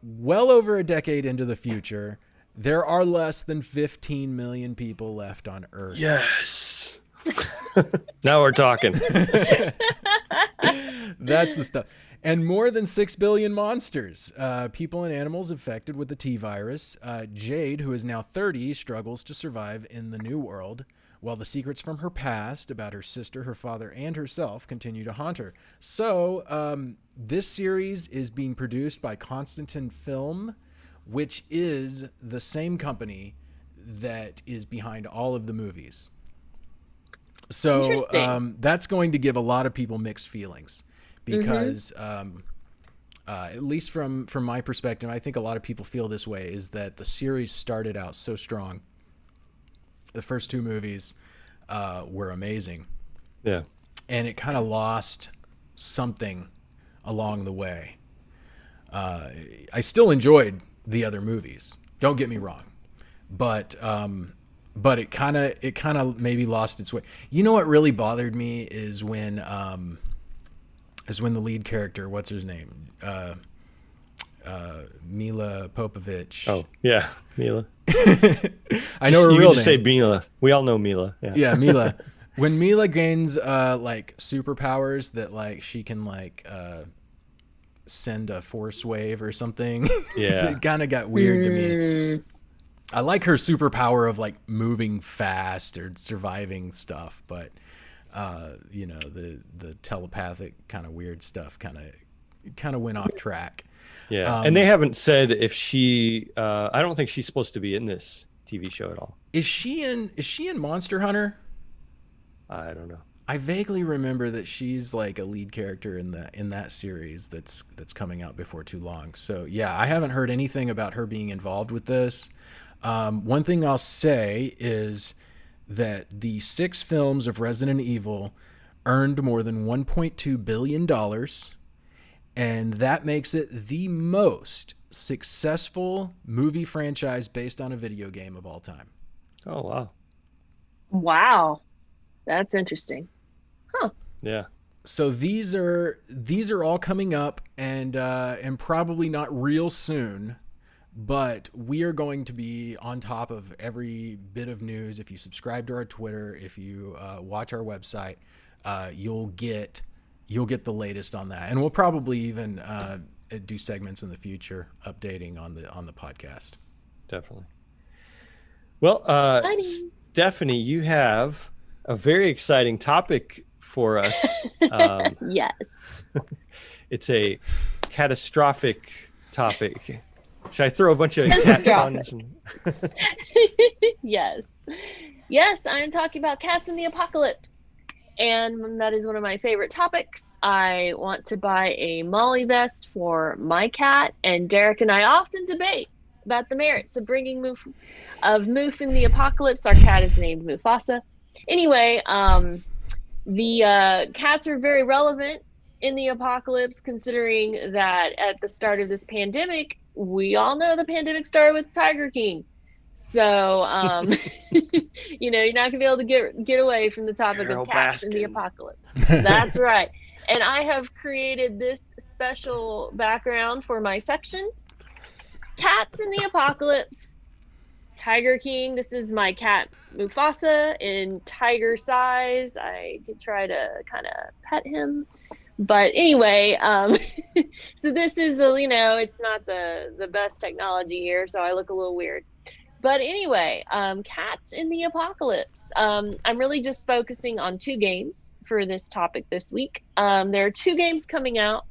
S2: well over a decade into the future, there are less than 15 million people left on Earth.
S1: yes. Now we're talking.
S2: That's the stuff. And more than 6 billion monsters, people and animals infected with the T-virus. Jade, who is now 30, struggles to survive in the new world, while the secrets from her past about her sister, her father, and herself continue to haunt her. So this series is being produced by Constantine Film, which is the same company that is behind all of the movies. So that's going to give a lot of people mixed feelings because at least from my perspective, I think a lot of people feel this way, is that the series started out so strong. The first 2 movies were amazing.
S1: Yeah.
S2: And it kind of lost something along the way. I still enjoyed the other movies. Don't get me wrong. But it kind of maybe lost its way. You know what really bothered me is when the lead character, what's his name? Mila Popovich.
S1: Oh, yeah, Mila.
S2: I know her
S1: you
S2: real
S1: can just
S2: name.
S1: say Mila. We all know Mila.
S2: Yeah, Mila. When Mila gains like superpowers that like she can like send a force wave or something,
S1: Yeah.
S2: it kind of got weird to me. I like her superpower of like moving fast or surviving stuff, but you know, the telepathic kind of weird stuff kind of went off track.
S1: Yeah, and they haven't said if she. I don't think she's supposed to be in this TV show at all.
S2: Is she in Monster Hunter?
S1: I don't know.
S2: I vaguely remember that she's like a lead character in that series that's coming out before too long. So yeah, I haven't heard anything about her being involved with this. One thing I'll say is that the 6 films of Resident Evil earned more than $1.2 billion, and that makes it the most successful movie franchise based on a video game of all time.
S1: Oh, wow.
S3: Wow. That's interesting. Huh.
S1: Yeah.
S2: So these are all coming up and probably not real soon, but we are going to be on top of every bit of news. If you subscribe to our Twitter, if you watch our website, you'll get the latest on that, and we'll probably even do segments in the future updating on the podcast.
S1: Definitely. Well, Stephanie, you have a very exciting topic for us.
S3: Yes.
S1: It's a catastrophic topic. Should I throw a bunch of cat puns?
S3: Yes. Yes, I am talking about cats in the apocalypse. And that is one of my favorite topics. I want to buy a Molly vest for my cat, and Derek and I often debate about the merits of bringing Moof in the apocalypse. Our cat is named Mufasa. Anyway, the cats are very relevant in the apocalypse, considering that at the start of this pandemic, we all know the pandemic started with Tiger King. So, you know, you're not gonna be able to get away from the topic
S1: Carol
S3: of cats
S1: Baskin.
S3: in the apocalypse. That's right. And I have created this special background for my section. Cats in the apocalypse. Tiger King. This is my cat Mufasa in tiger size. I could try to kind of pet him. But anyway, so this is, it's not the best technology here, so I look a little weird. But anyway, cats in the apocalypse. I'm really just focusing on 2 games for this topic this week. There are 2 games coming out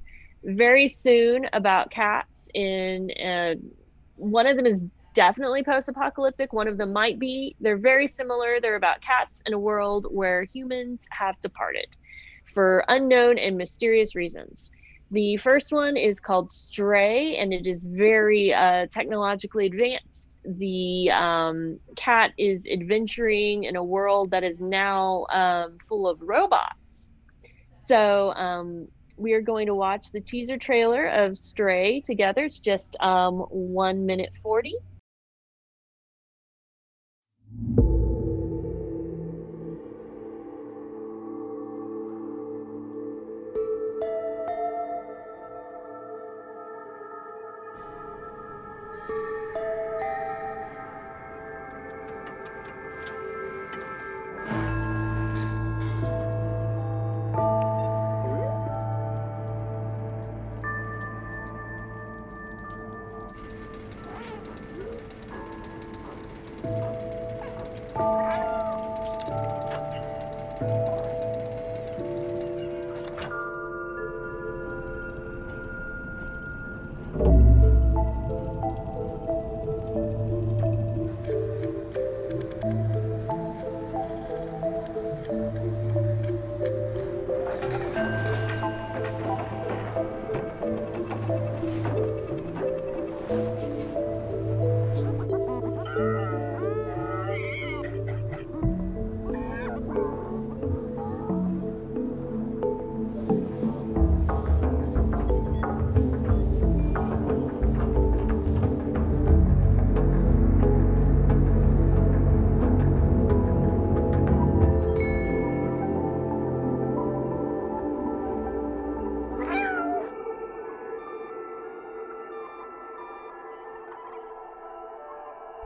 S3: very soon about cats in one of them is definitely post-apocalyptic. One of them might be. They're very similar. They're about cats in a world where humans have departed for unknown and mysterious reasons. The first one is called Stray, and it is very technologically advanced. The cat is adventuring in a world that is now full of robots. So we are going to watch the teaser trailer of Stray together. It's just 1 minute 40.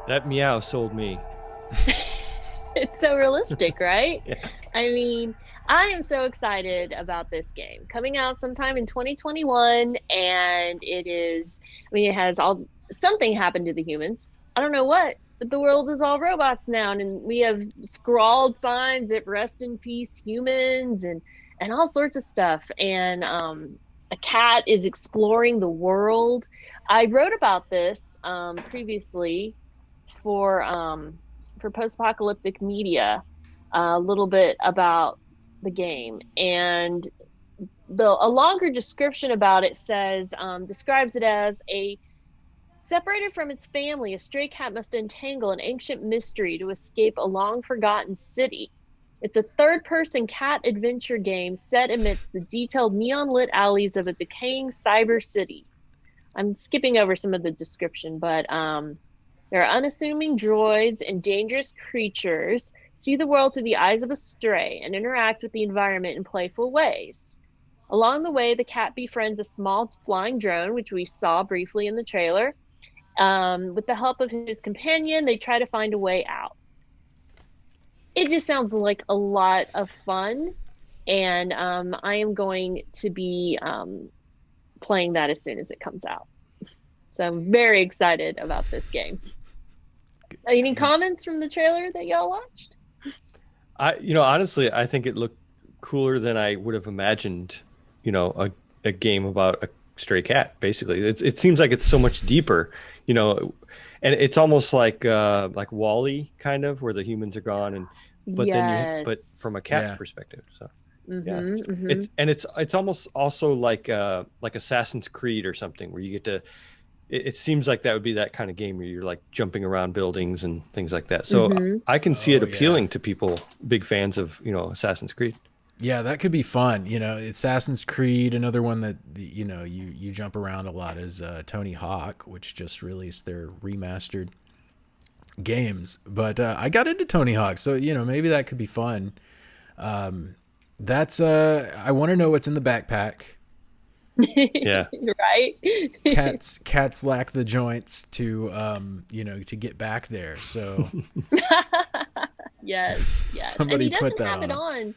S1: That meow sold me.
S3: It's so realistic, right?
S1: Yeah.
S3: I mean, I am so excited about this game coming out sometime in 2021, and it has something happened to the humans. I don't know what, but the world is all robots now, and we have scrawled signs that rest in peace humans and all sorts of stuff. And a cat is exploring the world. I wrote about this previously for Post Apocalyptic Media, a little bit about the game, and a longer description about it describes it as separated from its family, a stray cat must untangle an ancient mystery to escape a long forgotten city. It's a third-person cat adventure game set amidst the detailed neon-lit alleys of a decaying cyber city. I'm skipping over some of the description, but there are unassuming droids and dangerous creatures, see the world through the eyes of a stray, and interact with the environment in playful ways. Along the way, the cat befriends a small flying drone, which we saw briefly in the trailer. With the help of his companion, they try to find a way out. It just sounds like a lot of fun, and I am going to be playing that as soon as it comes out. So I'm very excited about this game. Any comments from the trailer that y'all watched?
S1: Honestly, I think it looked cooler than I would have imagined. A game about a stray cat. Basically, it seems like it's so much deeper. And it's almost like WALL-E, kind of, where the humans are gone, but from a cat's perspective. So it's almost also like Assassin's Creed or something, where you get to. It seems like that would be that kind of game where you're like jumping around buildings and things like that. So I can see it appealing to people, big fans of, Assassin's Creed.
S2: Yeah, that could be fun. Assassin's Creed, another one that, you jump around a lot is Tony Hawk, which just released their remastered games. But I got into Tony Hawk, so, maybe that could be fun. I want to know what's in the backpack.
S1: Yeah.
S3: Right.
S2: Cats lack the joints to to get back there. So
S3: yes.
S2: Somebody
S3: and he
S2: put that
S3: have it on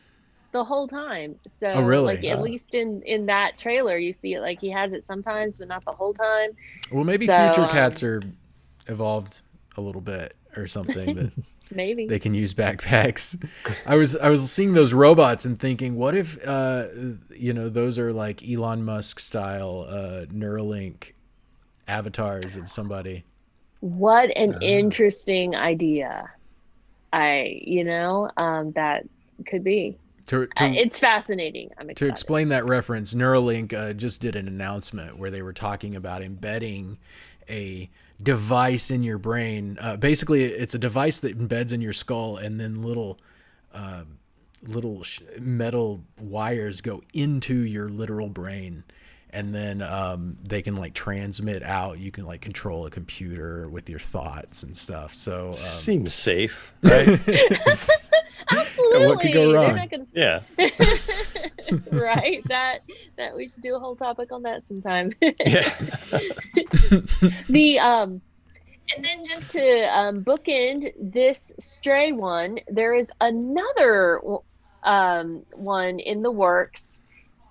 S3: the whole time. So
S2: oh, really?
S3: at least in that trailer you see it, like he has it sometimes but not the whole time.
S2: Well, maybe future cats are evolved a little bit, or something that
S3: Maybe
S2: they can use backpacks. I was seeing those robots and thinking, what if those are like Elon Musk style Neuralink avatars of somebody.
S3: What an interesting idea. That could be. It's fascinating. I'm excited.
S2: To explain that reference, Neuralink just did an announcement where they were talking about embedding a device in your brain. Basically, it's a device that embeds in your skull, and then little metal wires go into your literal brain, and then they can like transmit out. You can like control a computer with your thoughts and stuff. So
S1: seems safe, right?
S3: Absolutely.
S2: What could go wrong?
S1: Yeah.
S3: Right. That we should do a whole topic on that sometime.
S1: Yeah.
S3: And then just to bookend this Stray one, there is another one in the works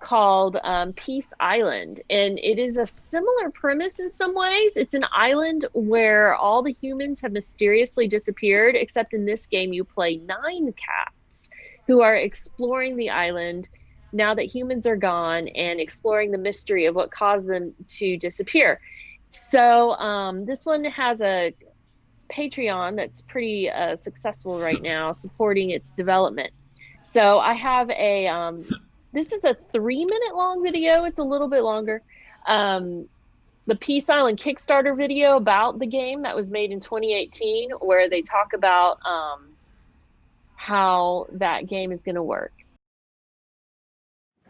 S3: called Peace Island, and it is a similar premise in some ways. It's an island where all the humans have mysteriously disappeared, except in this game you play 9 cats who are exploring the island now that humans are gone and exploring the mystery of what caused them to disappear. So this one has a Patreon that's pretty successful right now, supporting its development. So I have this is a 3-minute long video. It's a little bit longer. The Peace Island Kickstarter video about the game that was made in 2018, where they talk about how that game is going to work.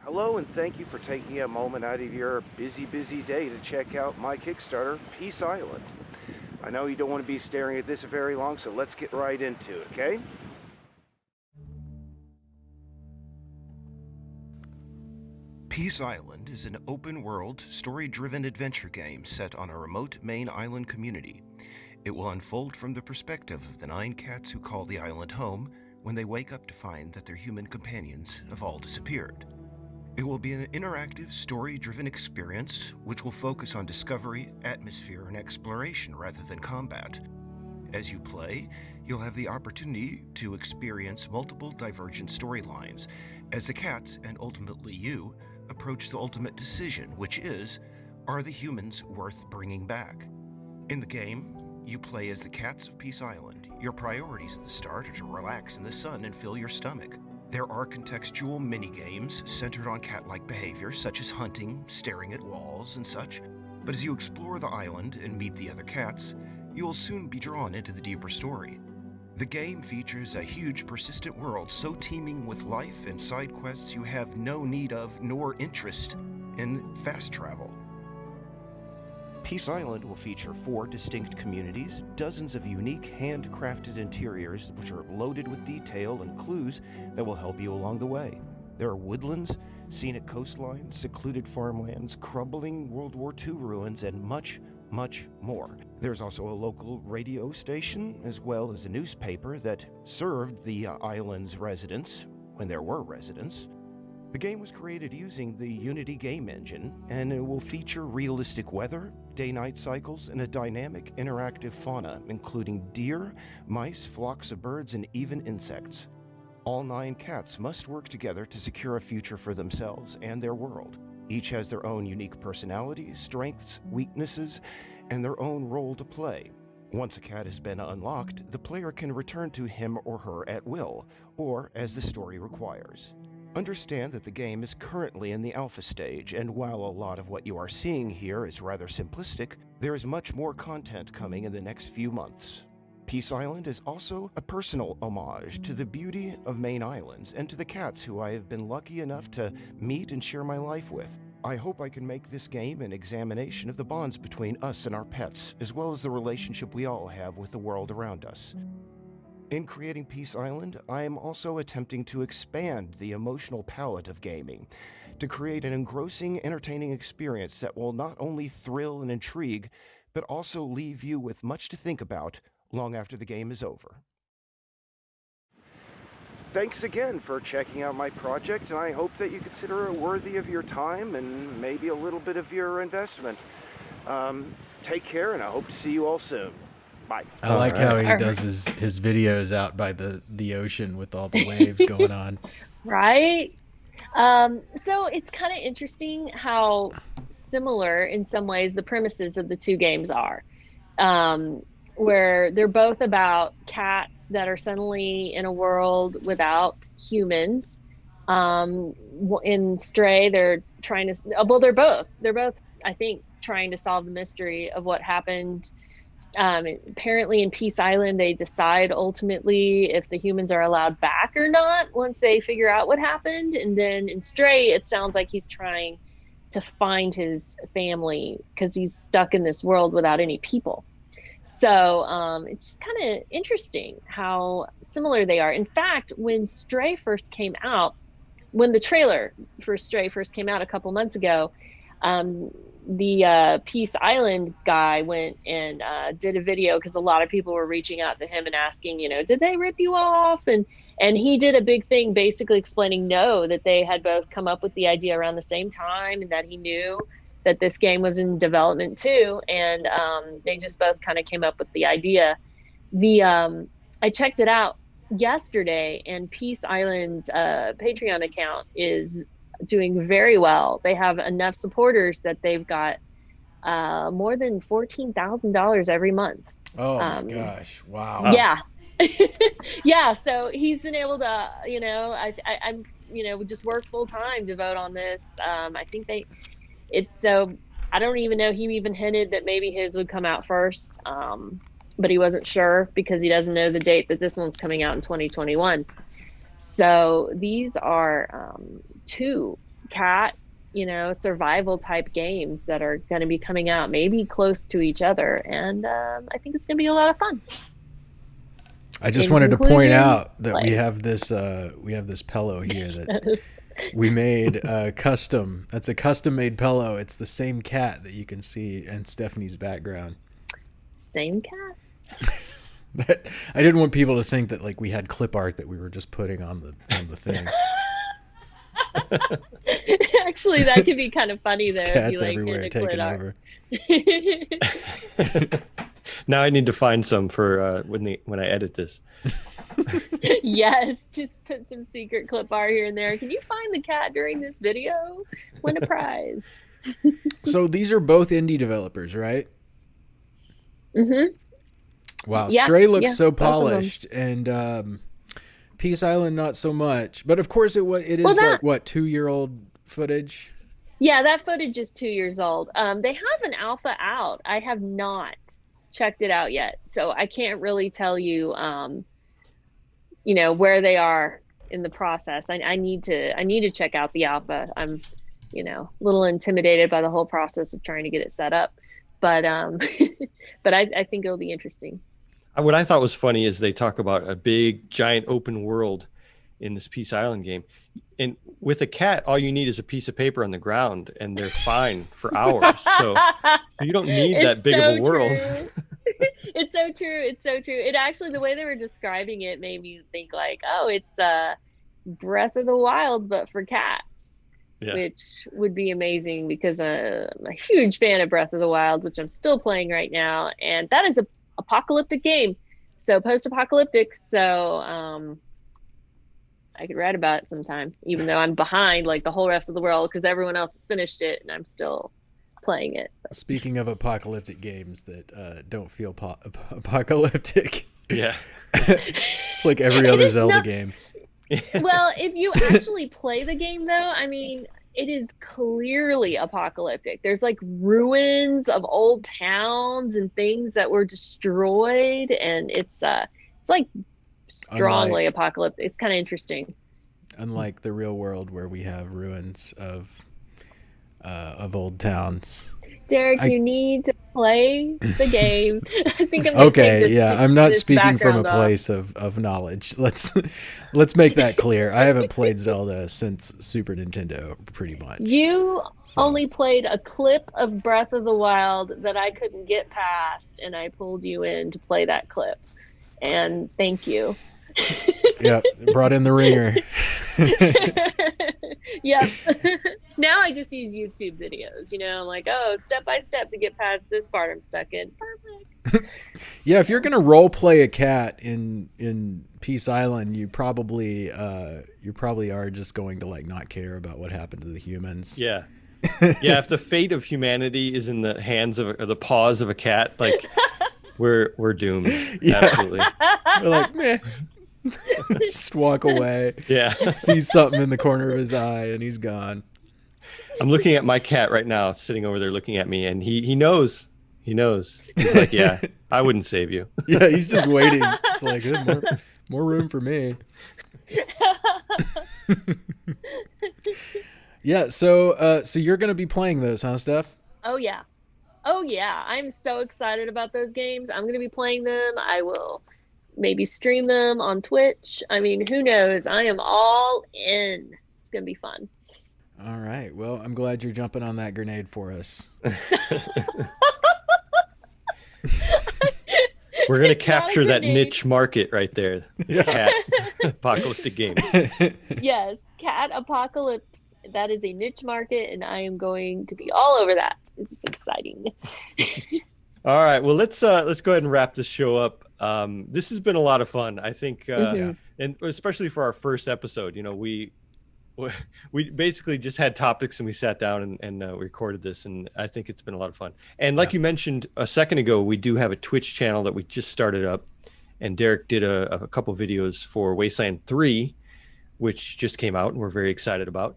S5: Hello, and thank you for taking a moment out of your busy day to check out my Kickstarter, Peace Island. I know you don't want to be staring at this very long, so let's get right into it, okay? Peace Island is an open-world, story-driven adventure game set on a remote Maine island community. It will unfold from the perspective of the 9 cats who call the island home when they wake up to find that their human companions have all disappeared. It will be an interactive, story-driven experience which will focus on discovery, atmosphere, and exploration rather than combat. As you play, you'll have the opportunity to experience multiple divergent storylines as the cats, and ultimately you, approach the ultimate decision, which is, are the humans worth bringing back? In the game, you play as the cats of Peace Island. Your priorities at the start are to relax in the sun and fill your stomach. There are contextual mini-games centered on cat-like behavior, such as hunting, staring at walls, and such. But as you explore the island and meet the other cats, you will soon be drawn into the deeper story. The game features a huge, persistent world so teeming with life and side quests you have no need of nor interest in fast travel. Peace Island will feature 4 distinct communities, dozens of unique handcrafted interiors which are loaded with detail and clues that will help you along the way. There are woodlands, scenic coastlines, secluded farmlands, crumbling World War II ruins, and much more. There's also a local radio station as well as a newspaper that served the island's residents when there were residents. The game was created using the Unity game engine, and it will feature realistic weather, day-night cycles, and a dynamic, interactive fauna, including deer, mice, flocks of birds, and even insects. All 9 cats must work together to secure a future for themselves and their world. Each has their own unique personality, strengths, weaknesses, and their own role to play. Once a cat has been unlocked, the player can return to him or her at will, or as the story requires. Understand that the game is currently in the alpha stage, and while a lot of what you are seeing here is rather simplistic, there is much more content coming in the next few months. Peace Island is also a personal homage to the beauty of Maine Islands and to the cats who I have been lucky enough to meet and share my life with. I hope I can make this game an examination of the bonds between us and our pets, as well as the relationship we all have with the world around us. In creating Peace Island, I am also attempting to expand the emotional palette of gaming, to create an engrossing, entertaining experience that will not only thrill and intrigue, but also leave you with much to think about long after the game is over. Thanks again for checking out my project, and I hope that you consider it worthy of your time and maybe a little bit of your investment. Take care, and I hope to see you all soon.
S6: Bye.
S2: I like how he does his videos out by the ocean with all the waves going on.
S3: Right? So it's kind of interesting how similar in some ways the premises of the two games are, where they're both about cats that are suddenly in a world without humans. In Stray, they're trying to, well, they're both, I think, trying to solve the mystery of what happened. Apparently in Peace Island, they decide ultimately if the humans are allowed back or not once they figure out what happened. And then in Stray, it sounds like he's trying to find his family because he's stuck in this world without any people. So it's kind of interesting how similar they are. In fact, when Stray first came out, when the trailer for Stray first came out a couple months ago, the Peace Island guy went and did a video because a lot of people were reaching out to him and asking, did they rip you off? And he did a big thing basically explaining that they had both come up with the idea around the same time and that he knew that this game was in development too. And they just both kind of came up with the idea. I checked it out yesterday, and Peace Island's Patreon account is doing very well. They have enough supporters that they've got more than $14,000 every month.
S2: Oh my gosh! Wow.
S3: Yeah, yeah. So he's been able to, I'm, just work full time to vote on this. I think I don't even know. He even hinted that maybe his would come out first, but he wasn't sure because he doesn't know the date that this one's coming out in 2021. So these are two cat, survival type games that are going to be coming out maybe close to each other. And I think it's going to be a lot of fun.
S2: I just wanted to point out that we have this pillow here that we made custom. That's a custom made pillow. It's the same cat that you can see in Stephanie's background.
S3: Same cat?
S2: I didn't want people to think that we had clip art that we were just putting on the thing.
S3: Actually, that could be kind of funny though.
S2: Cats everywhere taking over.
S1: Now I need to find some for when I edit this.
S3: Yes, just put some secret clip art here and there. Can you find the cat during this video? Win a prize.
S2: So these are both indie developers, right?
S3: Mm-hmm.
S2: Wow, yeah, Stray looks so polished, and Peace Island not so much. But of course, it is 2-year-old footage.
S3: Yeah, that footage is 2 years old. They have an alpha out. I have not checked it out yet, so I can't really tell you, where they are in the process. I need to check out the alpha. I'm, a little intimidated by the whole process of trying to get it set up, but but I think it'll be interesting.
S1: What I thought was funny is they talk about a big, giant open world in this Peace Island game. And with a cat, all you need is a piece of paper on the ground, and they're fine for hours. So you don't need that big of a world.
S3: It's so true. It's so true. It actually, the way they were describing it made me think it's Breath of the Wild, but for cats, which would be amazing because I'm a huge fan of Breath of the Wild, which I'm still playing right now. And that is a apocalyptic game, so post-apocalyptic, so I could write about it sometime, even though I'm behind the whole rest of the world because everyone else has finished it and I'm still playing it.
S2: Speaking of apocalyptic games that don't feel apocalyptic, it's like every other Zelda game.
S3: Well, if you actually play the game though, it is clearly apocalyptic. There's ruins of old towns and things that were destroyed, and it's strongly apocalyptic. It's kind of interesting.
S2: Unlike the real world where we have ruins of old towns.
S3: Derek, you need to play the game. I think I'm
S2: I'm not speaking from a place of knowledge. Let's make that clear. I haven't played Zelda since Super Nintendo, pretty much.
S3: You only played a clip of Breath of the Wild that I couldn't get past, and I pulled you in to play that clip. And thank you.
S2: Yep, brought in the ringer.
S3: Yep. Now I just use YouTube videos, I'm step by step to get past this part I'm stuck in. Perfect.
S2: Yeah, if you're gonna role play a cat in Peace Island, you probably are just going to like not care about what happened to the humans.
S1: Yeah. Yeah, if the fate of humanity is in the hands of or the paws of a cat, like we're doomed.
S2: Yeah.
S1: Absolutely.
S2: We're like, meh. Just walk away.
S1: Yeah.
S2: See something in the corner of his eye and he's gone.
S1: I'm looking at my cat right now, sitting over there looking at me, and he knows. He knows. He's like, yeah, I wouldn't save you.
S2: Yeah, he's just waiting. It's like, more room for me. Yeah, so you're gonna be playing those, huh, Steph?
S3: Oh yeah. I'm so excited about those games. I'm gonna be playing them. I will maybe stream them on Twitch. I mean, who knows? I am all in. It's gonna be fun.
S2: All right. Well, I'm glad you're jumping on that grenade for us.
S1: We're going to capture that niche market right there. The cat apocalyptic game.
S3: Yes, Cat-pocalypse. That is a niche market, and I am going to be all over that. It's exciting.
S1: All right. Well, let's go ahead and wrap this show up. This has been a lot of fun, I think, and especially for our first episode. You know, we basically just had topics and we sat down and recorded this, and I think it's been a lot of fun. And like you mentioned a second ago, we do have a Twitch channel that we just started up, and Derek did a couple videos for Wasteland 3, which just came out and we're very excited about.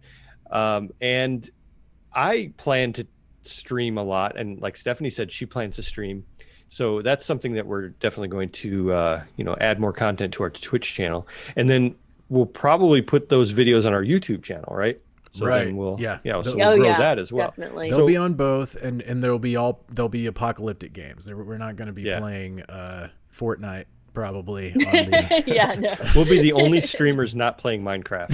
S1: And I plan to stream a lot, and like Stephanie said, she plans to stream. So that's something that we're definitely going to add more content to our Twitch channel. And then we'll probably put those videos on our YouTube channel, right? So then we'll we'll grow that as well.
S3: Definitely.
S2: They'll be on both, and they'll be apocalyptic games. We're not going to be playing Fortnite probably. On the...
S3: Yeah, no.
S1: We'll be the only streamers not playing Minecraft.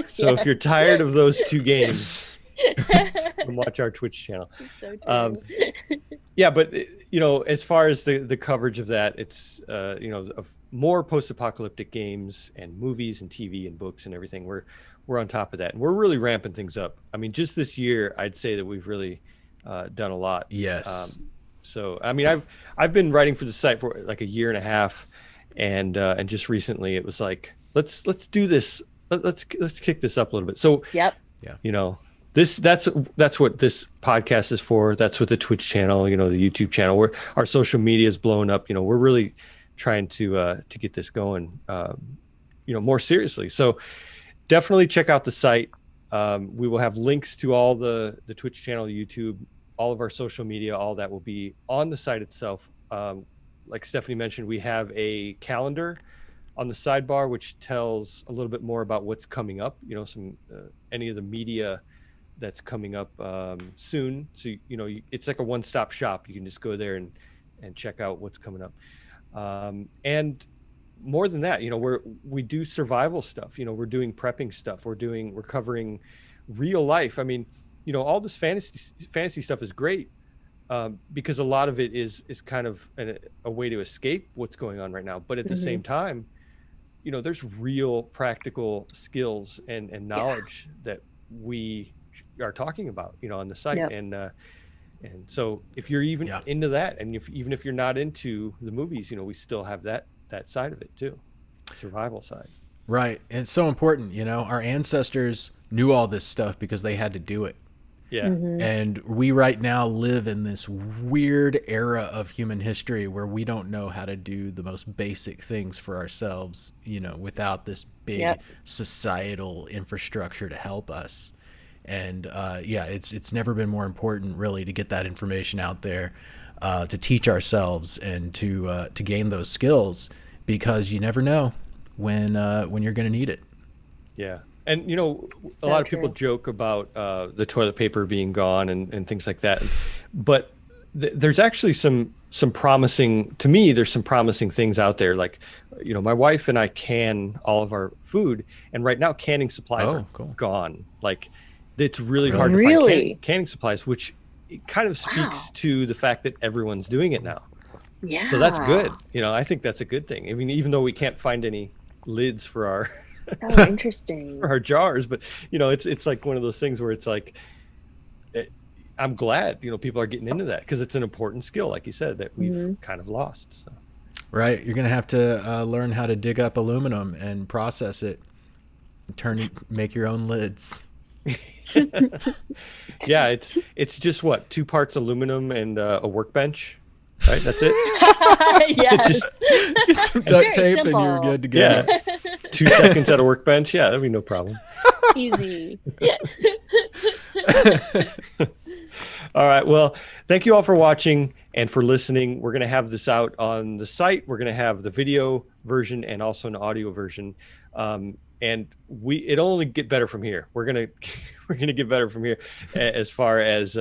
S1: So if you're tired of those two games, watch our Twitch channel.
S3: So
S1: yeah, but as far as the coverage of that, it's of more post-apocalyptic games and movies and TV and books and everything. We're on top of that, and we're really ramping things up. I mean, just this year, I'd say that we've really done a lot.
S2: Yes.
S1: So I mean, I've been writing for the site for like a year and a half, and just recently it was like, let's do this. Let's kick this up a little bit. So
S3: yep.
S1: Yeah. That's what this podcast is for. That's what the Twitch channel, the YouTube channel, where our social media is blowing up. We're really trying to get this going, more seriously. So definitely check out the site. We will have links to all the Twitch channel, YouTube, all of our social media, all that will be on the site itself. Like Stephanie mentioned, we have a calendar on the sidebar, which tells a little bit more about what's coming up, some any of the media that's coming up soon. So, it's like a one-stop shop. You can just go there and check out what's coming up. And more than that, we do survival stuff. We're doing prepping stuff. We're covering real life. I mean, all this fantasy stuff is great because a lot of it is kind of a way to escape what's going on right now. But at the same time, there's real practical skills and knowledge that we are talking about, on the site. Yep. And so if you're even into that, and even if you're not into the movies, we still have that side of it too, survival side.
S2: Right. And it's so important, our ancestors knew all this stuff because they had to do it.
S1: Yeah.
S3: Mm-hmm.
S2: And we right now live in this weird era of human history where we don't know how to do the most basic things for ourselves, without this big societal infrastructure to help us. And it's never been more important really to get that information out there, to teach ourselves and to gain those skills, because you never know when you're going to need it.
S1: Yeah. And, a lot of people joke about the toilet paper being gone and things like that. But there's actually some promising, to me, there's some promising things out there. Like, my wife and I can all of our food, and right now canning supplies are gone. Like, it's really hard to find canning supplies, which it kind of speaks to the fact that everyone's doing it now.
S3: Yeah.
S1: So that's good. I think that's a good thing. I mean, even though we can't find any lids for our
S3: interesting
S1: for our jars, but it's like one of those things where it's like I'm glad, people are getting into that, because it's an important skill, like you said, that we've kind of lost. So.
S2: Right. You're going to have to learn how to dig up aluminum and process it, make your own lids.
S1: Yeah, it's just 2 parts aluminum and a workbench, right? That's it.
S3: Yes.
S1: Just
S2: get some duct tape and you're good to go.
S1: Yeah. 2 seconds at a workbench. Yeah, that'd be no problem.
S3: Easy.
S1: All right. Well, thank you all for watching and for listening. We're going to have this out on the site. We're going to have the video version and also an audio version. And it'll only get better from here. We're going to get better from here as far as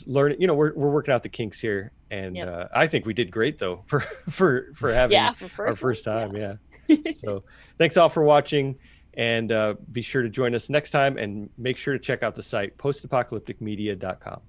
S1: learning. We're working out the kinks here, and I think we did great though for having our first time. Yeah. So thanks all for watching, and be sure to join us next time, and make sure to check out the site postapocalypticmedia.com.